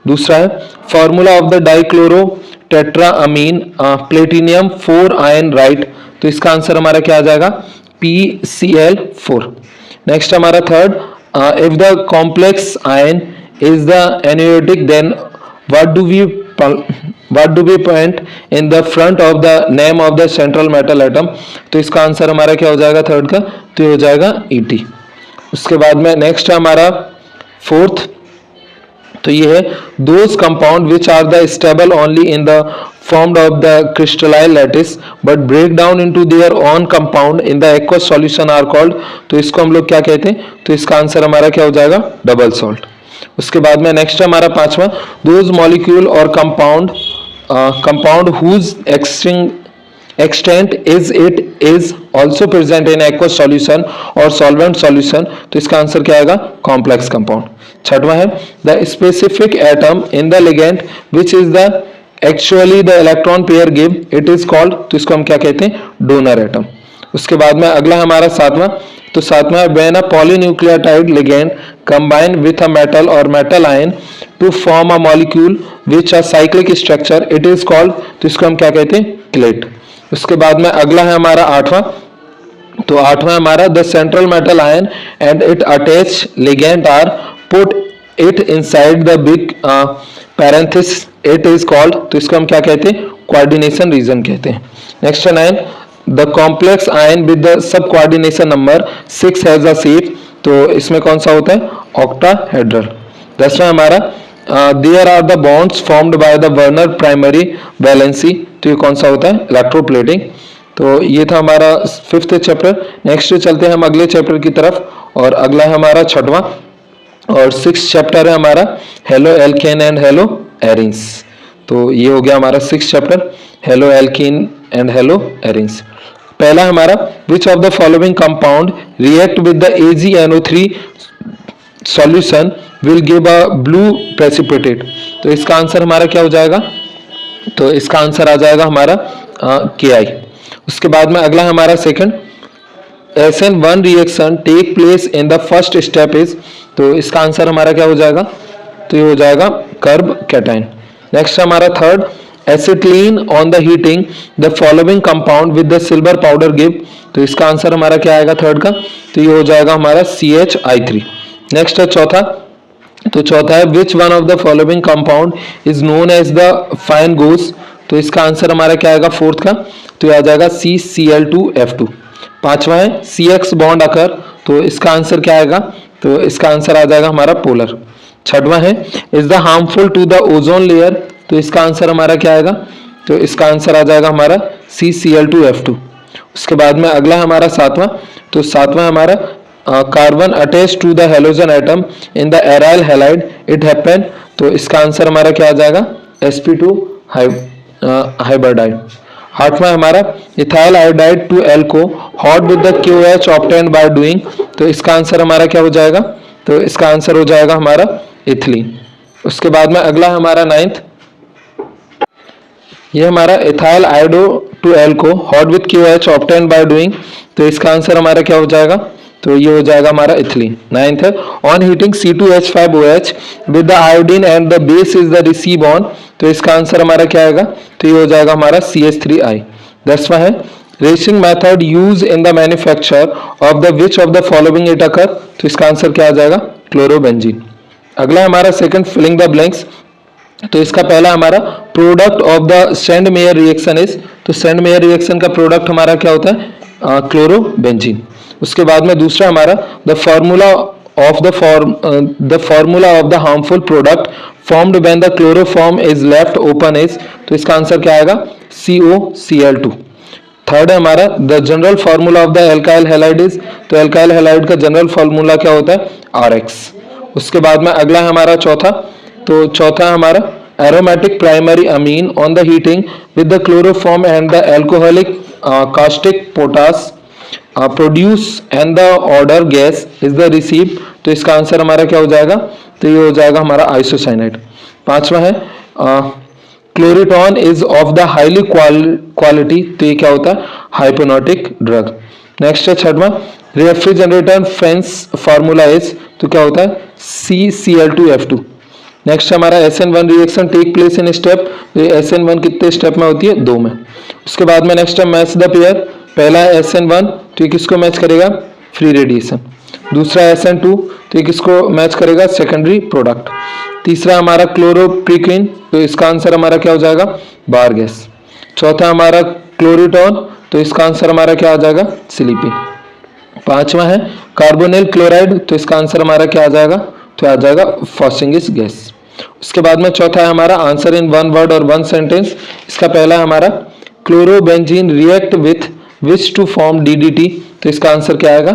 दूसरा है formula of the dichloro tetra amine platinum 4 ion write, तो इसका आंसर हमारा क्या आ जाएगा PCl4। नेक्स्ट हमारा third if the complex ion is the anionic then what do we point in the front of the name of the central metal atom, तो इसका आंसर हमारा क्या हो जाएगा थर्ड का, तो ये हो जाएगा ET। उसके बाद में नेक्स्ट है हमारा फोर्थ, तो ये है those compound which are the stable only in the formed of the crystalline lattice but break down into their own compound in the aqueous solution are called, तो इसको हम लोग क्या कहते हैं, तो इसका आंसर हमारा क्या हो जाएगा डबल सॉल्ट। उसके बाद में नेक्स्ट है हमारा पांचवा दोज मॉलिक्यूल और compound whose extent is it is also present in aqueous solution और सॉल्वेंट सॉल्यूशन, तो इसका आंसर क्या आएगा कॉम्प्लेक्स कंपाउंड। छठवां है the specific atom in the ligand which is the actually the electron pair give it is called, तो इसको हम क्या कहते हैं डोनर एटम। उसके बाद में अगला हमारा सातवां, तो सातवां when a polynucleotide ligand combine with a metal or metal ion to form a molecule which a cyclic structure it is called, तो इसको हम क्या कहते हैं क्लेट। उसके बाद में अगला है हमारा आठवां, तो आठवां हमारा the central metal ion and it attach ligand are put it inside the big parenthesis it is called, तो इसको हम क्या कहते हैं कोऑर्डिनेशन रीजन कहते हैं। नेक्स्ट है 9 the complex ion with the sub coordination number 6 has a shape, तो इसमें कौन सा होता है ऑक्टाहेड्रल। 10वां हमारा there are the bonds formed by the Werner primary valency, तो ये कौन सा होता है इलेक्ट्रोप्लेटिंग। तो ये था हमारा 5th चैप्टर। नेक्स्ट चलते हैं हम अगले चैप्टर की तरफ और अगला है हमारा 6वां और 6th चैप्टर है हमारा halo alkane and hello arenes. तो ये हो गया हमारा 6th chapter halo alkane and hello arenes. पहला हमारा which of the following compound react with the AgNO3 solution will give a blue precipitate, तो इसका आंसर हमारा क्या हो जाएगा, तो इसका आंसर आ जाएगा हमारा Ki। उसके बाद में अगला हमारा second SN1 reaction take place in the first step is, तो इसका आंसर हमारा क्या हो जाएगा, तो ये हो जाएगा कर्ब कैटाइन। नेक्स्ट हमारा third acetylene on the heating the following compound with the silver powder give, तो इसका आंसर हमारा क्या आएगा थर्ड का, तो ये हो जाएगा हमारा CHI3। नेक्स्ट है चौथा, तो चौथा है which one of the following compound is known as the fine गोस, तो इसका आंसर हमारा क्या आएगा फोर्थ का, तो ये आ जाएगा CCl2F2। पांचवा है CX बॉन्ड अकर, तो इसका आंसर क्या आएगा, तो इसका आंसर आ जाएगा हमारा पोलर। छठवां है is the harmful to the ozone layer, तो इसका आंसर हमारा क्या आएगा, तो इसका आंसर आ जाएगा हमारा CCl2F2। उसके बाद में अगला हमारा सातवां, तो सातवां हमारा carbon attach to the halogen atom in the aryl halide it happen, तो इसका आंसर हमारा क्या आ जाएगा sp2 हाइब्रिडाइड। आठवां हमारा ethyl iodide to alco hot with the QH obtained by doing, तो इसका आंसर हमारा क्या हो जाएगा, तो इसका आंसर हो जाएगा हमारा इथिलीन। उसके बाद में अगला हमारा 9th, ये हमारा ethyl iodo to alco hot with QH obtained by doing, तो इसका आंसर हमारा क्या हो जाएगा, तो ये हो जाएगा हमारा इथिलीन। 9th है on heating C2H5OH with the iodine and the base is the C bond, तो इसका आंसर हमारा क्या आएगा, तो ये हो जाएगा हमारा CH3I। 10वां है racing method use in the manufacture of the which of the following it occur, तो इसका आंसर क्या आ जाएगा क्लोरोबेंजीन। अगला हमारा सेकंड फिलिंग द ब्लैंक्स, तो इसका पहला हमारा product of the send mayor reaction is, तो सेंड मेयर रिएक्शन का प्रोडक्ट हमारा क्या होता है क्लोरोबेंजीन। उसके बाद में दूसरा हमारा the formula of the harmful product formed when the chloroform is left open is, तो इसका आंसर क्या आएगा COCl2। थर्ड है हमारा the general formula of the alkyl halide is, तो एल्काइल हैलाइड का जनरल फॉर्मूला क्या होता है RX। उसके बाद में अगला है हमारा चौथा, तो चौथा हमारा aromatic primary amine on the heating with the chloroform and the alcoholic caustic potash produce and the order gas is the receive, तो इसका आंसर हमारा क्या हो जाएगा, तो ये हो जाएगा हमारा आइसोसाइनाइड। पांचवा है chloretone is of the highly quality, तो ये क्या होता है, हाइपोनोटिक ड्रग। नेक्स्ट है छठवां, रेफ्रिजरेटर फेंस फार्मूला इज, तो क्या होता है, CCl2F2। नेक्स्ट हमारा SN1 reaction take place in step, तो SN1 कितने स्टेप में होती है, 2 में। उसके बाद में नेक्स्ट है मैच द पेयर, पहला है SN1, तो ये किसको मैच करेगा, फ्री रेडिएशन। दूसरा SN2, तो ये किसको मैच करेगा, सेकेंडरी प्रोडक्ट। तीसरा हमारा क्लोरोप्रिक्विन, तो इसका आंसर हमारा क्या हो जाएगा, बार गैस। चौथा हमारा क्लोरिटॉन, तो इसका आंसर हमारा क्या आ जाएगा, स्लीपिंग। पांचवा है कार्बोनिल क्लोराइड, तो इसका आंसर हमारा क्या आ जाएगा, तो आ जाएगा फॉस्फिंगिस गैस। उसके बाद में चौथा है हमारा आंसर इन 1 वर्ड और 1 सेंटेंस। इसका पहला है हमारा chlorobenzene react with which to form DDT, तो इसका आंसर क्या आएगा,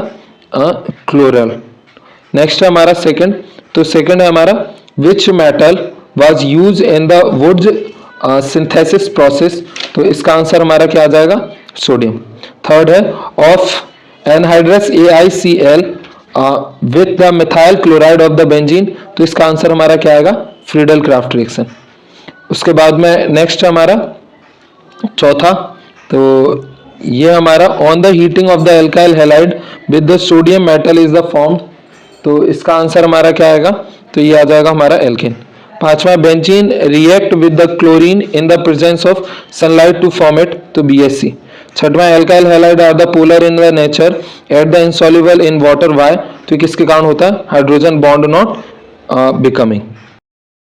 क्लोरल। नेक्स्ट है हमारा सेकंड, तो सेकंड है हमारा which metal was use in the wood synthesis process, तो इसका आंसर हमारा क्या आ जाएगा, सोडियम। थर्ड है of anhydrous AiCl with the methyl chloride of the benzene, तो इसका आंसर हमारा क्या आएगा, फ्रीडल क्राफ्ट रिएक्शन। उसके बाद में नेक्स्ट हमारा चौथा, तो ये हमारा on the heating of the alkyl halide with the sodium metal is the formed, तो इसका आंसर हमारा क्या आएगा, तो ये आ जाएगा हमारा एल्केन। पांचवा benzene react with the chlorine in the presence of sunlight to form it, तो BSC। छठवां alkyl halide are the polar in the nature at the insoluble in water, why, तो किसके कारण होता है, hydrogen bond not becoming.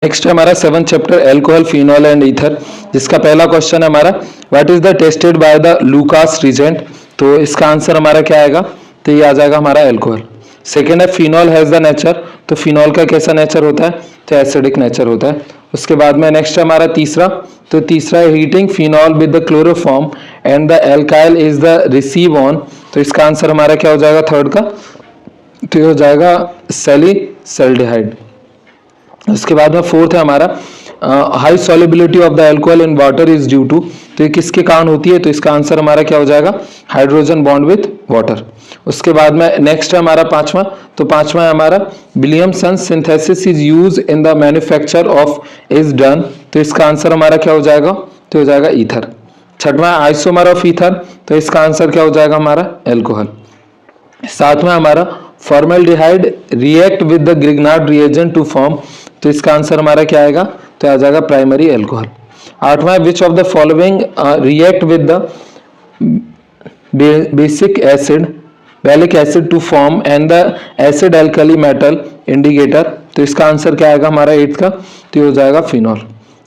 Next है हमारा 7th chapter alcohol phenol and ether, जिसका पहला क्वेश्चन है हमारा what is the tested by the Lucas reagent, तो इसका आंसर हमारा क्या आएगा, तो ये आ जाएगा हमारा एल्कोहल। सेकेंड है फिनॉल हैज द नेचर, तो फिनॉल का कैसा नेचर होता है, तो एसिडिक नेचर होता है। उसके बाद में नेक्स्ट है हमारा तीसरा, तो तीसरा है heating phenol with the chloroform and the alkyl is the receive on, तो इसका आंसर हमारा क्या हो जाएगा थर्ड का, तो ये हो जाएगा सैलिसैल्डिहाइड। उसके बाद में फोर्थ है हमारा high solubility of the alcohol in water is due to, तो ये किसके कारण होती है, तो इसका आंसर हमारा क्या हो जाएगा, हाइड्रोजन बॉन्ड विथ वाटर। उसके बाद में नेक्स्ट है हमारा पांचवा, तो पांचवा है हमारा Williamson synthesis is use in the manufacture of is done, तो इसका आंसर हमारा क्या हो जाएगा, तो हो जाएगा ईथर। छठवां आइसोमर ऑफ ईथर, तो इसका आंसर क्या हो जाएगा हमारा एल्कोहल। सातवां हमारा formaldehyde react with the Grignard reagent to form, तो इसका आंसर हमारा क्या आएगा, तो आ जाएगा प्राइमरी एल्कोहल। आठवां which of the following react with the basic acid वैलिक acid to form and the acid alkali metal indicator, तो इसका आंसर क्या आएगा हमारा एट्थ का, तो हो जाएगा फिनॉल।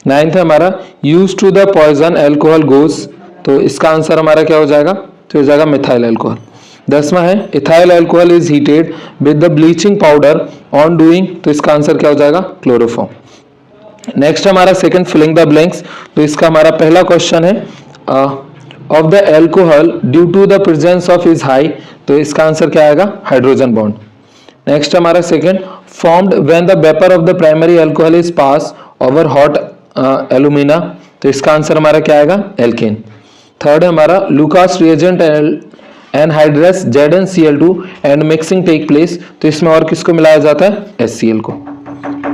नाइन्थ है हमारा use to the poison alcohol goes, तो इसका आंसर हमारा क्या हो जाएगा, तो हो जाएगा मिथाइल एल्कोहल। दसवां है ethyl alcohol is heated with the bleaching powder on doing, तो इसका आंसर क्या हो जाएगा क्लोरोफॉर्म। नेक्स्ट हमारा सेकंड फिलिंग द ब्लैंक्स, तो इसका हमारा पहला क्वेश्चन है of the alcohol due to the presence of is high, तो इसका आंसर क्या आएगा हाइड्रोजन बॉन्ड। नेक्स्ट हमारा second formed when the vapour of the primary alcohol is pass over hot alumina, तो इसका आंसर हमारा क्या आएगा एल्केन। थर्ड हमारा Lucas reagent anhydrous ZnCl2 and mixing take place, तो इसमें और किसको मिलाया जाता है HCl को।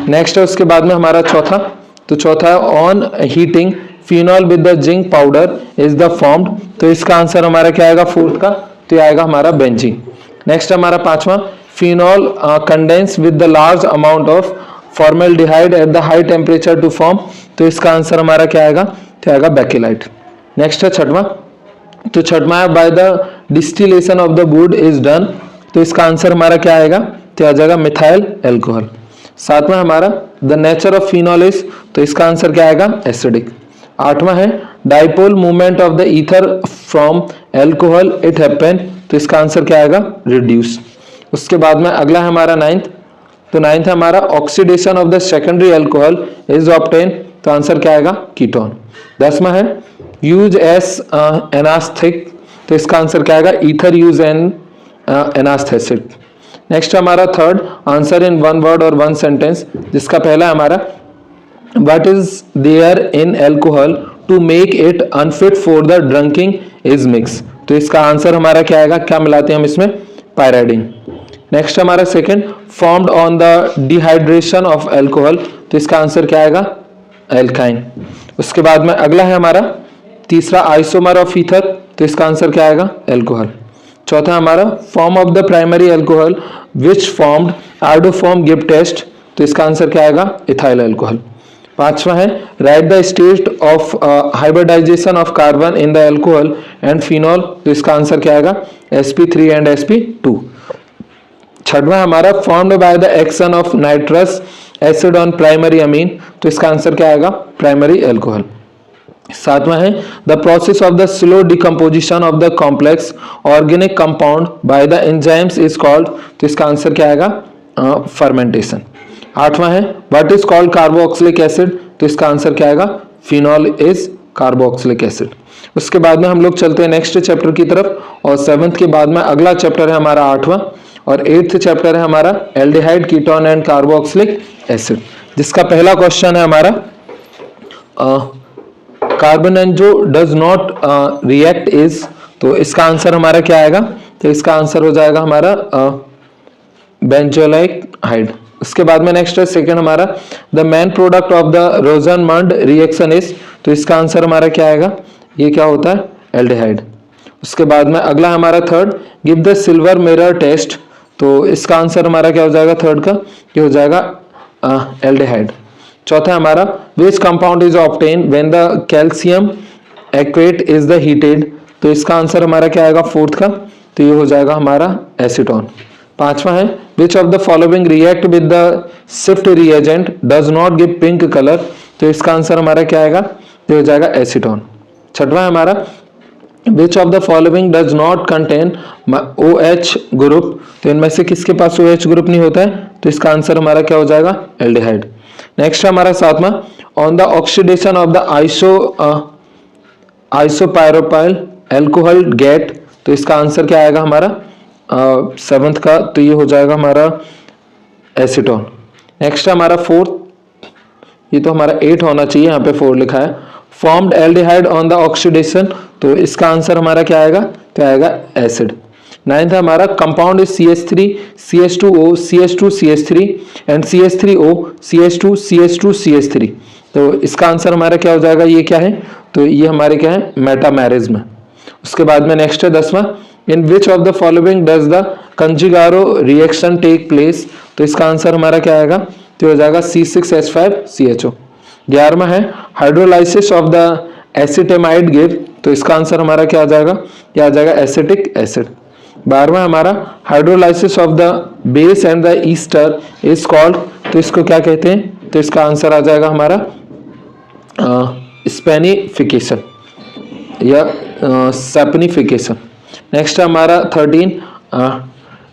नेक्स्ट है उसके बाद में हमारा चौथा, तो चौथा है on heating phenol with the zinc powder is the formed, तो इसका आंसर हमारा क्या आएगा फोर्थ का, तो आएगा हमारा बेंजीन। नेक्स्ट हमारा पांचवा phenol condense with the large amount of formaldehyde at the high temperature to form, तो इसका आंसर हमारा क्या आएगा, तो आएगा बेकेलाइट। नेक्स्ट है छठवां, तो छठवां है by the distillation of the wood is done, तो इसका आंसर हमारा क्या आएगा, तो आ जाएगा मिथाइल एल्कोहल। सातवां हमारा the nature of phenol is, तो इसका आंसर क्या आएगा एसिडिक। आठवां है dipole movement of the ether from alcohol it happen, तो इसका आंसर क्या आएगा रिड्यूस। उसके बाद में अगला है हमारा नाइन्थ, तो नाइन्थ है हमारा oxidation of the secondary alcohol is obtain, तो आंसर क्या आएगा कीटोन। दसवां है यूज एस एनास्थेटिक, तो इसका आंसर क्या आएगा ether use an anaesthetic. Next हमारा थर्ड आंसर इन 1 वर्ड और 1 सेंटेंस, जिसका पहला हमारा what is there in alcohol to make it unfit for the drinking is mix, तो इसका आंसर हमारा क्या आएगा, क्या मिलाते हैं हम इसमें, पायराइडिन। नेक्स्ट हमारा second, formed on the dehydration of alcohol, तो इसका आंसर क्या आएगा, एल्काइन। उसके बाद में अगला है हमारा तीसरा, आइसोमर ऑफ ईथर, तो इसका आंसर क्या आएगा, एल्कोहल। चौथा हमारा form of the primary alcohol which formed iodoform give test, तो इसका आंसर क्या आएगा, इथाइल अल्कोहल। पांचवा है write the state of hybridisation of carbon in the alcohol and phenol, तो इसका आंसर क्या आएगा, sp3 एंड sp2। छठवां हमारा formed by the action of nitrous acid on primary amine, तो इसका आंसर क्या आएगा, प्राइमरी अल्कोहल। सातवां है the process of the slow decomposition of the complex organic compound by the enzymes is called, तो इसका आंसर क्या आएगा, फर्मेंटेशन। आठवां है what is called carboxylic acid, तो इसका आंसर क्या आएगा, फिनॉल इज कार्बोक्सिलिक एसिड। उसके बाद में हम लोग चलते हैं नेक्स्ट चैप्टर की तरफ, और 7th के बाद में अगला चैप्टर है हमारा 8वां, और 8th चैप्टर है हमारा aldehyde, ketone and carboxylic acid, जिसका पहला क्वेश्चन है हमारा कार्बन एंड जो डज नॉट रिएक्ट इज, तो इसका आंसर हमारा क्या आएगा, तो इसका आंसर हो जाएगा हमारा बेंजोलाइहाइड। उसके बाद में नेक्स्ट है सेकंड हमारा the main product of the रोजनमंड reaction is, तो इसका आंसर हमारा क्या आएगा, ये क्या होता है, एल्डिहाइड। उसके बाद में अगला हमारा third, give the silver mirror test, तो इसका आंसर हमारा क्या हो जाएगा, थर्ड का ये हो जाएगा एल्डिहाइड। चौथा हमारा which compound is obtain when the calcium acetate is the heated, तो इसका आंसर हमारा क्या आएगा, फोर्थ का, तो ये हो जाएगा हमारा एसीटोन। पांचवा है which of the following react with the shift reagent does not give pink colour, तो इसका आंसर हमारा क्या आएगा, ये हो जाएगा एसीटोन। छठवां हमारा विच of the following does not contain OH group, तो इनमें से किसके पास OH ग्रुप नहीं होता है, तो इसका आंसर हमारा क्या हो जाएगा, एल्डिहाइड। नेक्स्ट हमारा सातवां on the oxidation of the isopropyl alcohol get, तो इसका आंसर क्या आएगा हमारा 7th का, तो ये हो जाएगा हमारा एसीटोन। नेक्स्ट हमारा फोर्थ, ये तो हमारा 8 होना चाहिए, यहाँ पे 4 लिखा है, formed aldehyde on the oxidation, तो इसका आंसर हमारा क्या आएगा, क्या आएगा, एसिड। 9th हमारा compound is CH3 CH2O CH2 CH3 and CH3O CH2 CH2 CH3, तो इसका आंसर हमारा क्या हो जाएगा, ये क्या है, तो ये हमारे क्या है, मेटामेरिज्म। उसके बाद में नेक्स्ट है 10वां, in which of the following does the Cannizzaro reaction take place, तो इसका आंसर हमारा क्या आएगा, तो हो जाएगा C6H5CHO। 11वां है hydrolysis of the acetamide give, तो इसका आंसर हमारा क्या आ जाएगा, क्या आ जाएगा, एसिटिक एसिड। 12वां हमारा hydrolysis of the base and the ester is called, तो इसको क्या कहते हैं, तो इसका आंसर आ जाएगा हमारा स्पेनिफिकेशन या सैपनिफिकेशन। नेक्स्ट हमारा 13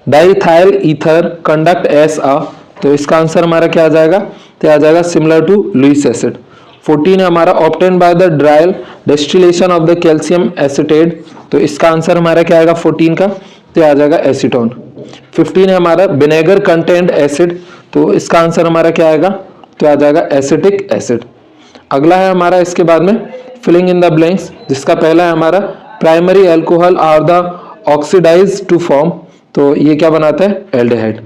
डाइथाइल ईथर कंडक्ट एस आ, तो इसका आंसर हमारा क्या आ जाएगा, तो आ जाएगा सिमिलर टू लुईस एसिड। 14 हमारा obtain by the dry distillation of the calcium acetate, तो इसका आंसर हमारा क्या आएगा 14 का, तो आ जाएगा एसीटोन। 15 है हमारा विनेगर कंटेंट एसिड, तो इसका आंसर हमारा क्या आएगा, तो आ जाएगा एसिटिक एसिड। अगला है हमारा इसके बाद में फिलिंग इन द ब्लैंक्स, जिसका पहला है हमारा primary alcohol are the oxidise to form, तो ये क्या बनाता है, एल्डिहाइड।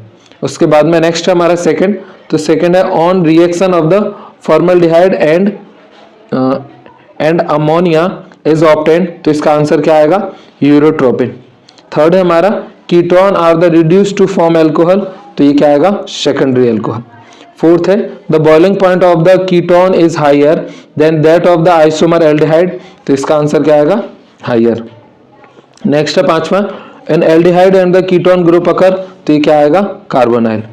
उसके बाद में नेक्स्ट है हमारा सेकंड, तो सेकंड है on reaction of the formaldehyde and ammonia is obtained, तो इसका आंसर क्या आएगा, यूरोट्रोपिन। थर्ड है हमारा ketone are the reduce to form alcohol, तो ये क्या आएगा, सेकेंडरी अल्कोहल। फोर्थ है the boiling point of the ketone is higher than that of the isomer aldehyde, तो इसका आंसर क्या आएगा, हायर। नेक्स्ट है पांचवा an aldehyde and the ketone group occur, तो ये क्या आएगा, कार्बोनाइल।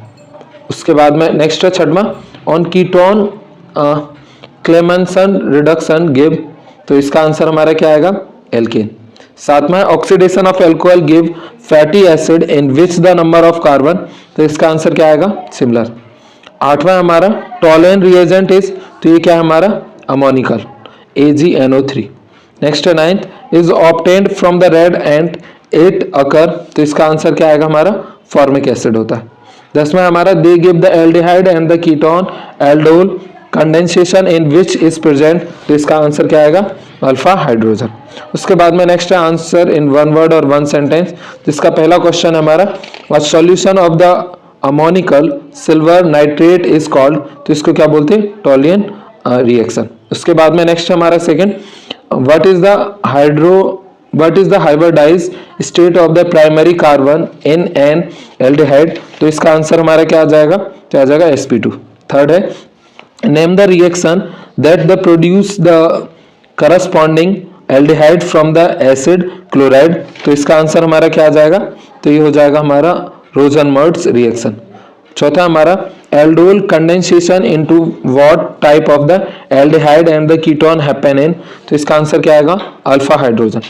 उसके बाद में नेक्स्ट है छठवां on ketone Clemmensen reduction give, तो इसका आंसर हमारा क्या आएगा, एल्केन। सातवां है oxidation of alcohol give fatty acid in which the number of carbon, तो इसका आंसर क्या आएगा, सिमिलर। आठवां हमारा टॉलेन रिएजेंट इज, तो ये क्या है हमारा, अमोनिकल AgNO3। नेक्स्ट है 9th is obtained from the red ant it occur, तो इसका आंसर क्या आएगा हमारा, फॉर्मिक एसिड होता है। 10वां हमारा they give the aldehyde and the ketone aldol condensation in which is present, तो इसका आंसर क्या आएगा? Alpha hydrogen. उसके बाद में नेक्स्ट है आंसर इन वन वर्ड और वन सेंटेंस, जिसका पहला क्वेश्चन है हमारा what solution of the ammoniacal silver nitrate is called, तो इसको क्या बोलते हैं? Tollens reaction. उसके बाद में नेक्स्ट हमारा second what is the hybridised state of the primary carbon in an aldehyde, तो इसका आंसर हमारा क्या आ जाएगा? क्या आ जाएगा? sp2। थर्ड है name the reaction that the produce the corresponding aldehyde from the acid chloride, तो इसका आंसर हमारा क्या आ जाएगा? तो ये हो जाएगा हमारा रोजनमर्ट्ज रिएक्शन। चौथा हमारा aldol condensation into what type of the aldehyde and the ketone happen in, तो इसका आंसर क्या आएगा? Alpha hydrogen.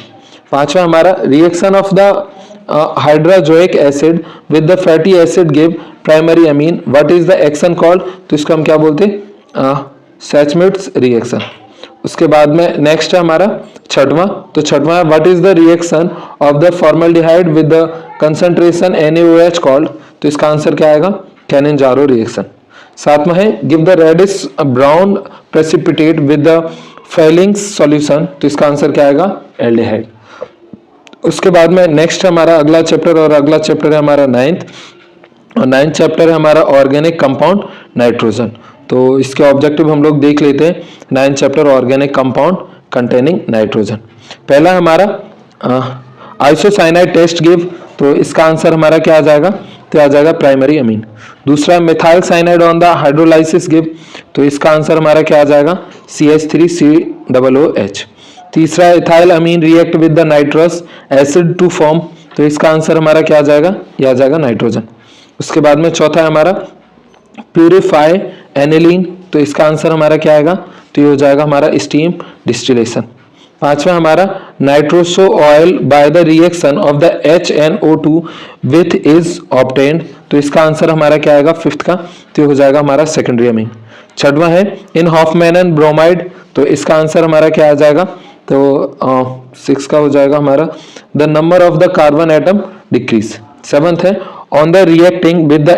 पांचवा हमारा reaction of the hydrazoic acid with the fatty acid give primary amine, what is the action called, तो इसको हम क्या बोलते हैं? सैचमेट्स रिएक्शन। उसके बाद में नेक्स्ट है हमारा छठवां, तो छठवां है what is the reaction of the formaldehyde with the concentration NaOH called, तो इसका आंसर क्या आएगा? Cannizzaro reaction. सातवां है give the reddish brown precipitate with the Fehling's solution, तो इसका आंसर क्या आएगा? एल्डिहाइड। उसके बाद में नेक्स्ट हमारा अगला चैप्टर, और अगला चैप्टर है हमारा नाइन्थ, और नाइन्थ चैप्टर है हमारा ऑर्गेनिक कंपाउंड नाइट्रोजन। तो इसके ऑब्जेक्टिव हम लोग देख लेते हैं। Ninth chapter organic compound containing nitrogen. पहला हमारा आइसोसाइनाइड टेस्ट गिव, तो इसका आंसर हमारा क्या आ जाएगा? तो आ जाएगा प्राइमरी अमीन। दूसरा methyl cyanide on the hydrolysis give, तो इसका आंसर हमारा क्या आ जाएगा? CH3COOH। तीसरा ethyl amine react with the nitrous acid to form, तो इसका आंसर हमारा क्या आ जाएगा? यह आ जाएगा नाइट्रोजन। उसके बाद में चौथा है हमारा प्यूरिफाई एनिलीन, तो इसका आंसर हमारा क्या आएगा? तो ये हो जाएगा हमारा स्टीम डिस्टिलेशन। पांचवा हमारा nitroso oil by the reaction of the HNO2 with is obtained, तो इसका आंसर हमारा क्या आएगा? फिफ्थ का, तो ये हो जाएगा हमारा सेकेंडरी अमीन। छठवां है इन हॉफमैनन ब्रोमाइड, तो इसका आंसर हमारा क्या आ जाएगा? तो 6 का हो जाएगा हमारा the number of the carbon atom decrease. Seventh है on the reacting with the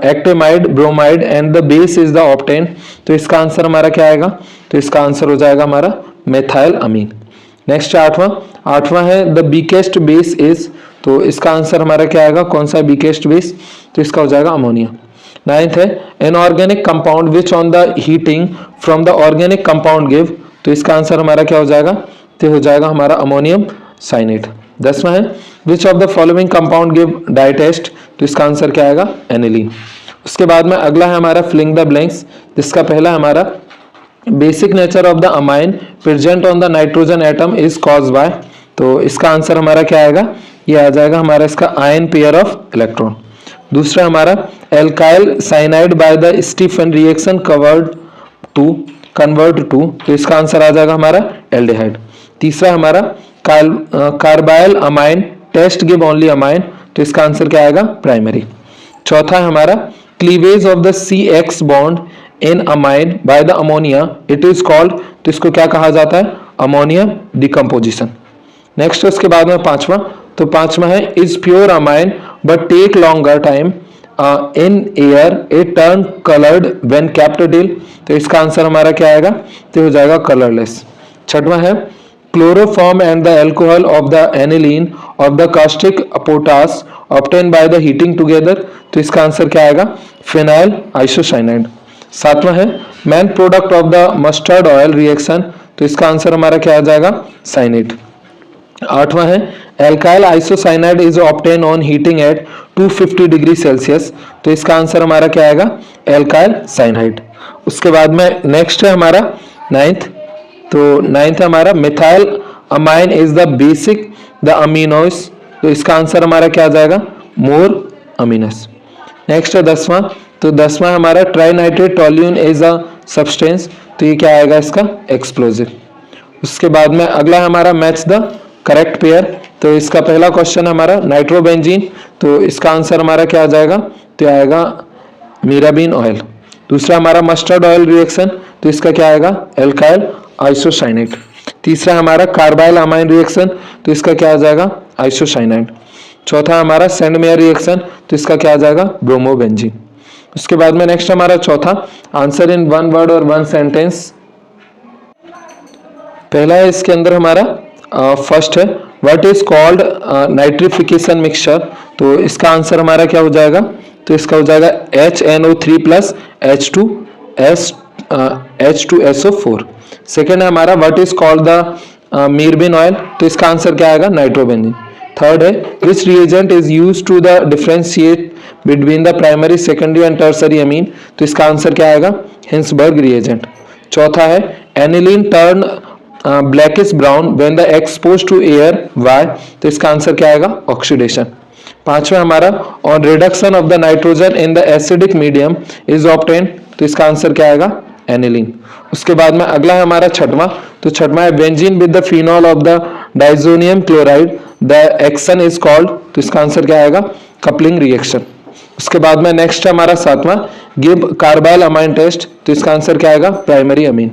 acetamide bromide and the base is the obtain, तो इसका आंसर हमारा क्या आएगा? तो इसका आंसर हो जाएगा हमारा मेथाइल अमीन। नेक्स्ट आठवां है द बीकेस्ट बेस इज, तो इसका आंसर हमारा क्या आएगा? कौन सा बीकेस्ट बेस? तो इसका हो जाएगा अमोनिया। नाइन्थ है an organic compound which on the heating from the organic compound give, तो इसका आंसर हमारा क्या हो जाएगा? तो हो जाएगा हमारा अमोनियम साइनेट। 10वां है which of the following compound give dye test, तो इसका आंसर क्या आएगा? एनिलीन। उसके बाद में अगला है हमारा फिलिंग द ब्लैंक्स, जिसका पहला हमारा basic nature of the amine present on the nitrogen atom is cause by, तो इसका आंसर हमारा क्या आएगा? ये आ जाएगा हमारा इसका आयन पेयर ऑफ इलेक्ट्रॉन। दूसरा हमारा alkyl cyanide by the Stephen reaction convert to, तो इसका आंसर आ जाएगा हमारा एल्डिहाइड। तीसरा हमारा carbyl amine test give only amine, तो इसका आंसर क्या आएगा? प्राइमरी। चौथा हमारा cleavage of the CX bond in amine by the ammonia it is called, तो इसको क्या कहा जाता है? Ammonia decomposition. नेक्स्ट उसके बाद में पांचवा, तो पांचवा है is pure amine but take longer time in air a turn coloured when kept dill, तो इसका आंसर हमारा क्या आएगा? तो हो जाएगा कलरलेस। छठवा है chloroform and the alcohol of the aniline of the caustic potash obtain by the heating together, तो इसका आंसर क्या आएगा? Phenyl isocyanide. सातवां है man product of the mustard oil reaction, तो इसका आंसर हमारा क्या आ जाएगा? साइनेट। आठवां है alkyl isocyanide is obtain on heating eight 250 degree Celsius, तो इसका आंसर हमारा क्या आएगा? Alkyl cyanide. उसके बाद में नेक्स्ट है हमारा नाइन्थ, तो नाइन्थ हमारा methyl amine is the basic the aminos, तो इसका आंसर हमारा क्या आ जाएगा? मोर अमीनस। नेक्स्ट है 10वां, तो 10वां हमारा trinitrate toluene is a substance, तो ये क्या आएगा? इसका एक्सप्लोजिव। उसके बाद में अगला हमारा मैच द करेक्ट पेयर, तो इसका पहला क्वेश्चन हमारा नाइट्रोबेंजीन, तो इसका आंसर हमारा क्या आ जाएगा? तो आएगा मीराबीन ऑयल। दूसरा हमारा मस्टर्ड ऑयल रिएक्शन, तो इसका क्या आएगा? Alkyl isocyanate. तीसरा हमारा कार्बाइल अमाइन रिएक्शन, तो इसका क्या आ जाएगा? आइसोसाइनाइड। चौथा हमारा सेंडमेयर रिएक्शन, तो इसका क्या आ जाएगा? ब्रोमोबेंजीन। उसके बाद में नेक्स्ट हमारा चौथा, आंसर इन वन वर्ड और वन सेंटेंस। पहला है इसके अंदर हमारा फर्स्ट है, what is called nitrification mixture. तो इसका आंसर हमारा क्या हो जाएगा, तो इसका हो जाएगा HNO3 प्लस H2SO4। सेकेंड है हमारा, what is called the mirbane oil. तो इसका आंसर क्या आएगा, नाइट्रोबेंजीन। थर्ड है, which reagent is used to the differentiate between the primary secondary and tertiary amine. तो इसका आंसर क्या आएगा, हिंसबर्ग रिएजेंट। चौथा है, aniline turn blackish brown when the expose to air, why. तो इसका आंसर क्या आएगा, ऑक्सीडेशन। पांचवा हमारा, on reduction of the nitrogen in the acidic medium is obtain. तो इसका आंसर क्या आएगा, एनिलीन। उसके बाद में अगला है हमारा छठवां, तो छठवां है benzene with the phenol of the diazonium chloride, the action is called. तो इसका आंसर क्या आएगा, कपलिंग रिएक्शन। उसके बाद में नेक्स्ट है हमारा सातवां, गिव कार्बाइल अमाइन टेस्ट। तो इसका आंसर क्या आएगा, प्राइमरी अमीन।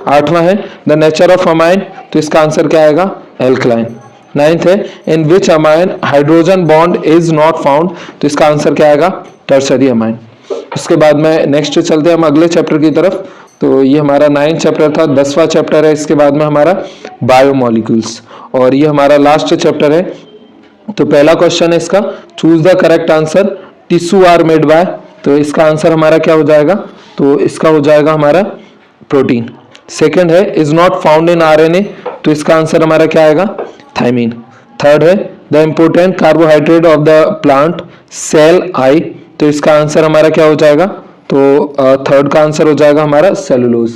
आठवां है, द नेचर ऑफ अमाइन। तो इसका आंसर क्या आएगा, एल्कलाइन। नाइन्थ है, in which amine hydrogen bond is not found. तो इसका आंसर क्या आएगा, टर्सरी अमाइन। उसके बाद में नेक्स्ट चलते हैं हम अगले चैप्टर की तरफ। तो ये हमारा 9th चैप्टर था, 10वां चैप्टर है। इसके बाद में हमारा बायोमोलिक्यूल्स, और ये हमारा लास्ट चैप्टर है। तो पहला क्वेश्चन है इसका, choose the correct answer, tissue are made by. तो इसका आंसर हमारा क्या हो जाएगा, तो इसका हो जाएगा हमारा प्रोटीन। सेकंड है, is not found in RNA. तो इसका आंसर हमारा क्या आएगा, थायमीन। थर्ड है, the important carbohydrate of the plant cell I. तो इसका आंसर हमारा क्या हो जाएगा, तो थर्ड का आंसर हो जाएगा हमारा सेलुलोज।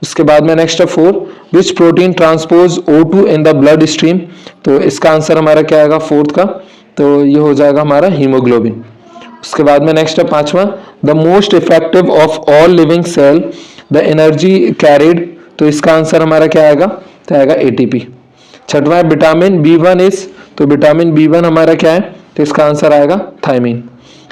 उसके बाद में नेक्स्ट है 4, विच protein transpose O2 in the blood stream. तो इसका आंसर हमारा क्या आएगा, फोर्थ का, तो ये हो जाएगा हमारा हीमोग्लोबिन। उसके बाद में नेक्स्ट है 5वां, the most effective of all living cell, the energy carried. तो इसका आंसर हमारा क्या आएगा, तो आएगा ATP। छठवां है, विटामिन B1 इज। तो विटामिन B1 हमारा क्या है, तो इसका आंसर आएगा थायमीन।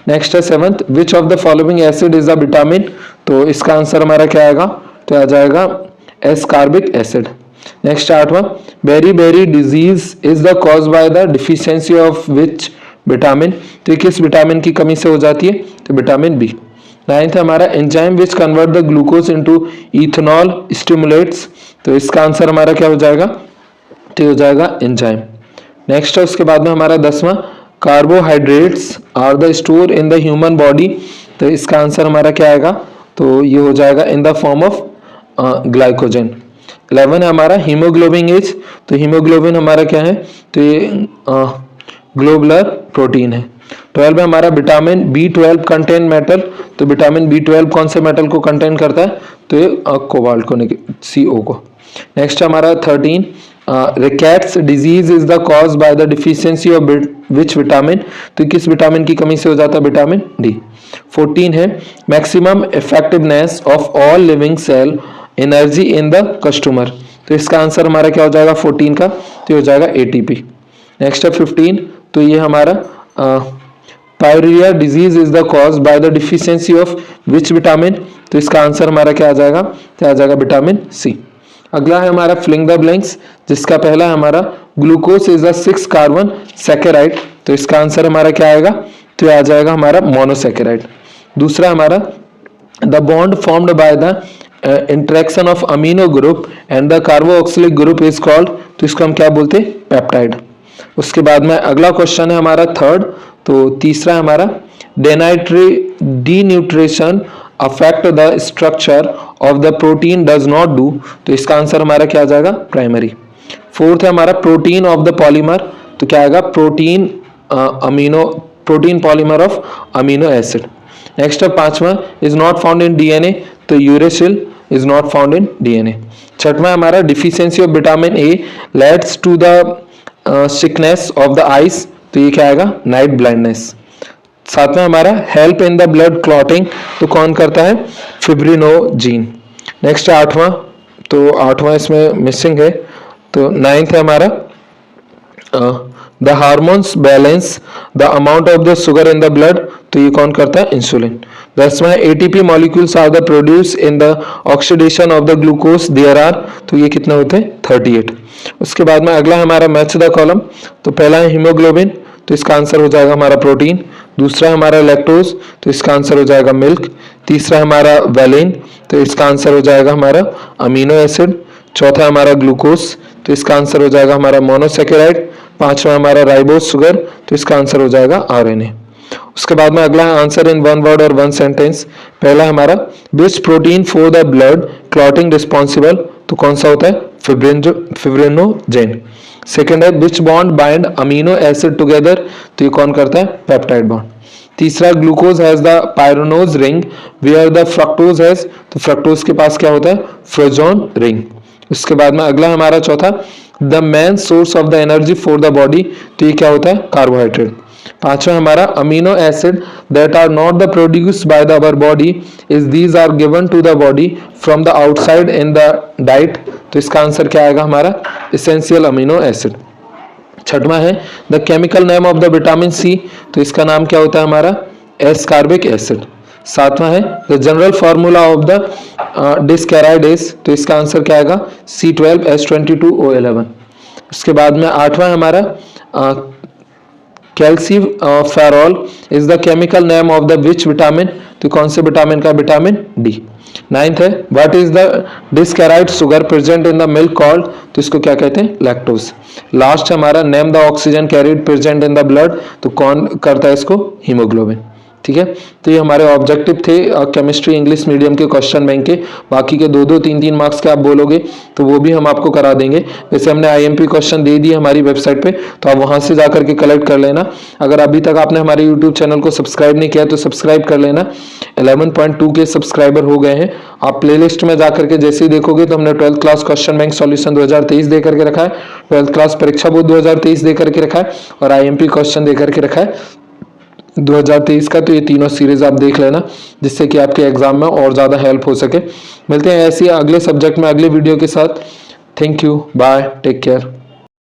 नेक्स्ट है 7th, which of the following acid is the vitamin. तो इसका आंसर हमारा क्या आएगा, तो आ जाएगा एस्कॉर्बिक एसिड। नेक्स्ट 8वां, beri disease is the cause by the deficiency of which vitamin. तो ये किस विटामिन की कमी से हो जाती है, तो विटामिन B। 9th है हमारा, enzyme which convert the glucose into ethanol stimulates. तो इसका आंसर हमारा क्या हो जाएगा, तो हो जाएगा एंजाइम। नेक्स्ट है उसके बाद में हमारा 10वां, carbohydrates are the store in the human body. तो इसका आंसर हमारा क्या आएगा, तो ये हो जाएगा in the form of glycogen. 11 है हमारा, हीमोग्लोबिन इज। तो हीमोग्लोबिन हमारा क्या है, तो ये ग्लोबुलर प्रोटीन है। 12 है हमारा, विटामिन B12 कंटेन मेटल। तो विटामिन B12 कौन से मेटल को कंटेन करता है, तो ये कोबाल्ट को, CO को। नेक्स्ट हमारा 13, rickets disease is the cause by the deficiency of which vitamin. तो किस विटामिन की कमी से हो जाता है, विटामिन D। 14 है, maximum effectiveness of all living cell energy in the customer. तो इसका आंसर हमारा क्या हो जाएगा, 14 का, तो हो जाएगा ATP। नेक्स्ट है 15, तो ये हमारा pyorrhoea disease is the cause by the deficiency of which vitamin. तो इसका आंसर हमारा क्या आ जाएगा, क्या आ जाएगा, विटामिन C। अगला है हमारा फिलिंग द ब्लैंक्स, जिसका पहला है हमारा, glucose is the 6 carbon saccharide. तो इसका आंसर हमारा क्या आएगा, तो आ जाएगा हमारा मोनोसैकेराइड। दूसरा हमारा, the bond formed by the interaction of amino group and the carboxylic group is called. तो इसको हम क्या बोलते हैं, पेप्टाइड। उसके बाद में अगला क्वेश्चन है हमारा थर्ड, तो तीसरा है हमारा, denaturation affect the structure of the protein does not do. तो इसका आंसर हमारा क्या आ जाएगा, प्राइमरी। फोर्थ है हमारा, प्रोटीन ऑफ द पॉलीमर। तो क्या आएगा, protein polymer of amino acid. Next है 5वां, is not found in DNA। तो uracil is not found in DNA। छठवां हमारा, deficiency of vitamin A leads to the sickness of the eyes. तो ये क्या आएगा, नाइट ब्लाइंडनेस। 7वां हमारा, help in the blood clotting. तो कौन करता है, फिब्रिनोजीन। नेक्स्ट 8वां, तो 8वां इसमें मिसिंग है। तो 9th है हमारा, the hormones balance the amount of the sugar in the blood. तो ये कौन करता है, इंसुलिन। 10वां, ATP molecules are the produce in the oxidation of the glucose, there are. तो ये कितने होते हैं, 38। उसके बाद में अगला हमारा, मैच द कॉलम। तो पहला है हीमोग्लोबिन, तो इसका आंसर हो जाएगा हमारा प्रोटीन। दूसरा हमारा लैक्टोज, तो इसका आंसर हो जाएगा मिल्क। तीसरा हमारा वेलिन, तो इसका आंसर हो जाएगा हमारा अमीनो एसिड। चौथा हमारा ग्लूकोज, तो इसका आंसर हो जाएगा हमारा मोनोसेकेराइड। पांचवा हमारा राइबोज शुगर, तो इसका आंसर हो जाएगा आरएनए। उसके बाद में अगला है आंसर इन वन वर्ड और वन सेंटेंस। पहला हमारा which protein for the blood clotting responsible, तो कौन सा होता है फिब्रिनोजेन। सेकेंड है which bond bind amino acid together, तो ये कौन करता है पेप्टाइड बॉन्ड। तीसरा glucose has the pyranose ring where the fructose has, तो फ्रक्टोज के पास क्या होता है फ्रोजोन रिंग। उसके बाद में अगला हमारा चौथा the main source of the energy for the body, तो ये क्या होता है कार्बोहाइड्रेट। पांचवा हमारा amino acid that are not the produced by the our body is these are given to the body from the outside in the diet, तो इसका answer क्या आएगा हमारा एसेंशियल अमीनो एसिड। छठवां है the chemical name of the vitamin C, तो इसका नाम क्या होता है हमारा एस्कार्बिक एसिड। सातवां है the general formula of the disaccharides, तो इसका आंसर क्या आएगा C12H22O11। उसके बाद में आठवां हमारा calciferol is the chemical name of the which vitamin, तो कौन से विटामिन का विटामिन डी। नाइन्थ है what is the disaccharide sugar present in the milk called, तो इसको क्या कहते हैं लैक्टोज। लास्ट हमारा name the oxygen carried present in the blood, तो कौन करता है इसको हीमोग्लोबिन। ठीक है, तो ये हमारे ऑब्जेक्टिव थे केमिस्ट्री इंग्लिश मीडियम के क्वेश्चन बैंक के। बाकी के 2-2 3-3 मार्क्स के आप बोलोगे तो वो भी हम आपको करा देंगे। वैसे हमने आईएमपी क्वेश्चन दे दिए हमारी वेबसाइट पे, तो आप वहां से जाकर के कलेक्ट कर लेना। अगर अभी तक आपने हमारे यूट्यूब चैनल को सब्सक्राइब नहीं किया तो सब्सक्राइब कर लेना। 11.2 के सब्सक्राइबर हो गए हैं। आप प्लेलिस्ट में जाकर के जैसे ही देखोगे तो हमने 12th class question bank solution 2023 दे करके रखा है, 12th क्लास परीक्षा बोर्ड 2023 दे करके रखा है और आईएमपी क्वेश्चन दे करके रखा है 2023 का। तो ये तीनों सीरीज आप देख लेना जिससे कि आपके एग्जाम में और ज्यादा हेल्प हो सके। मिलते हैं ऐसी अगले सब्जेक्ट में अगले वीडियो के साथ। Thank you, bye, take care.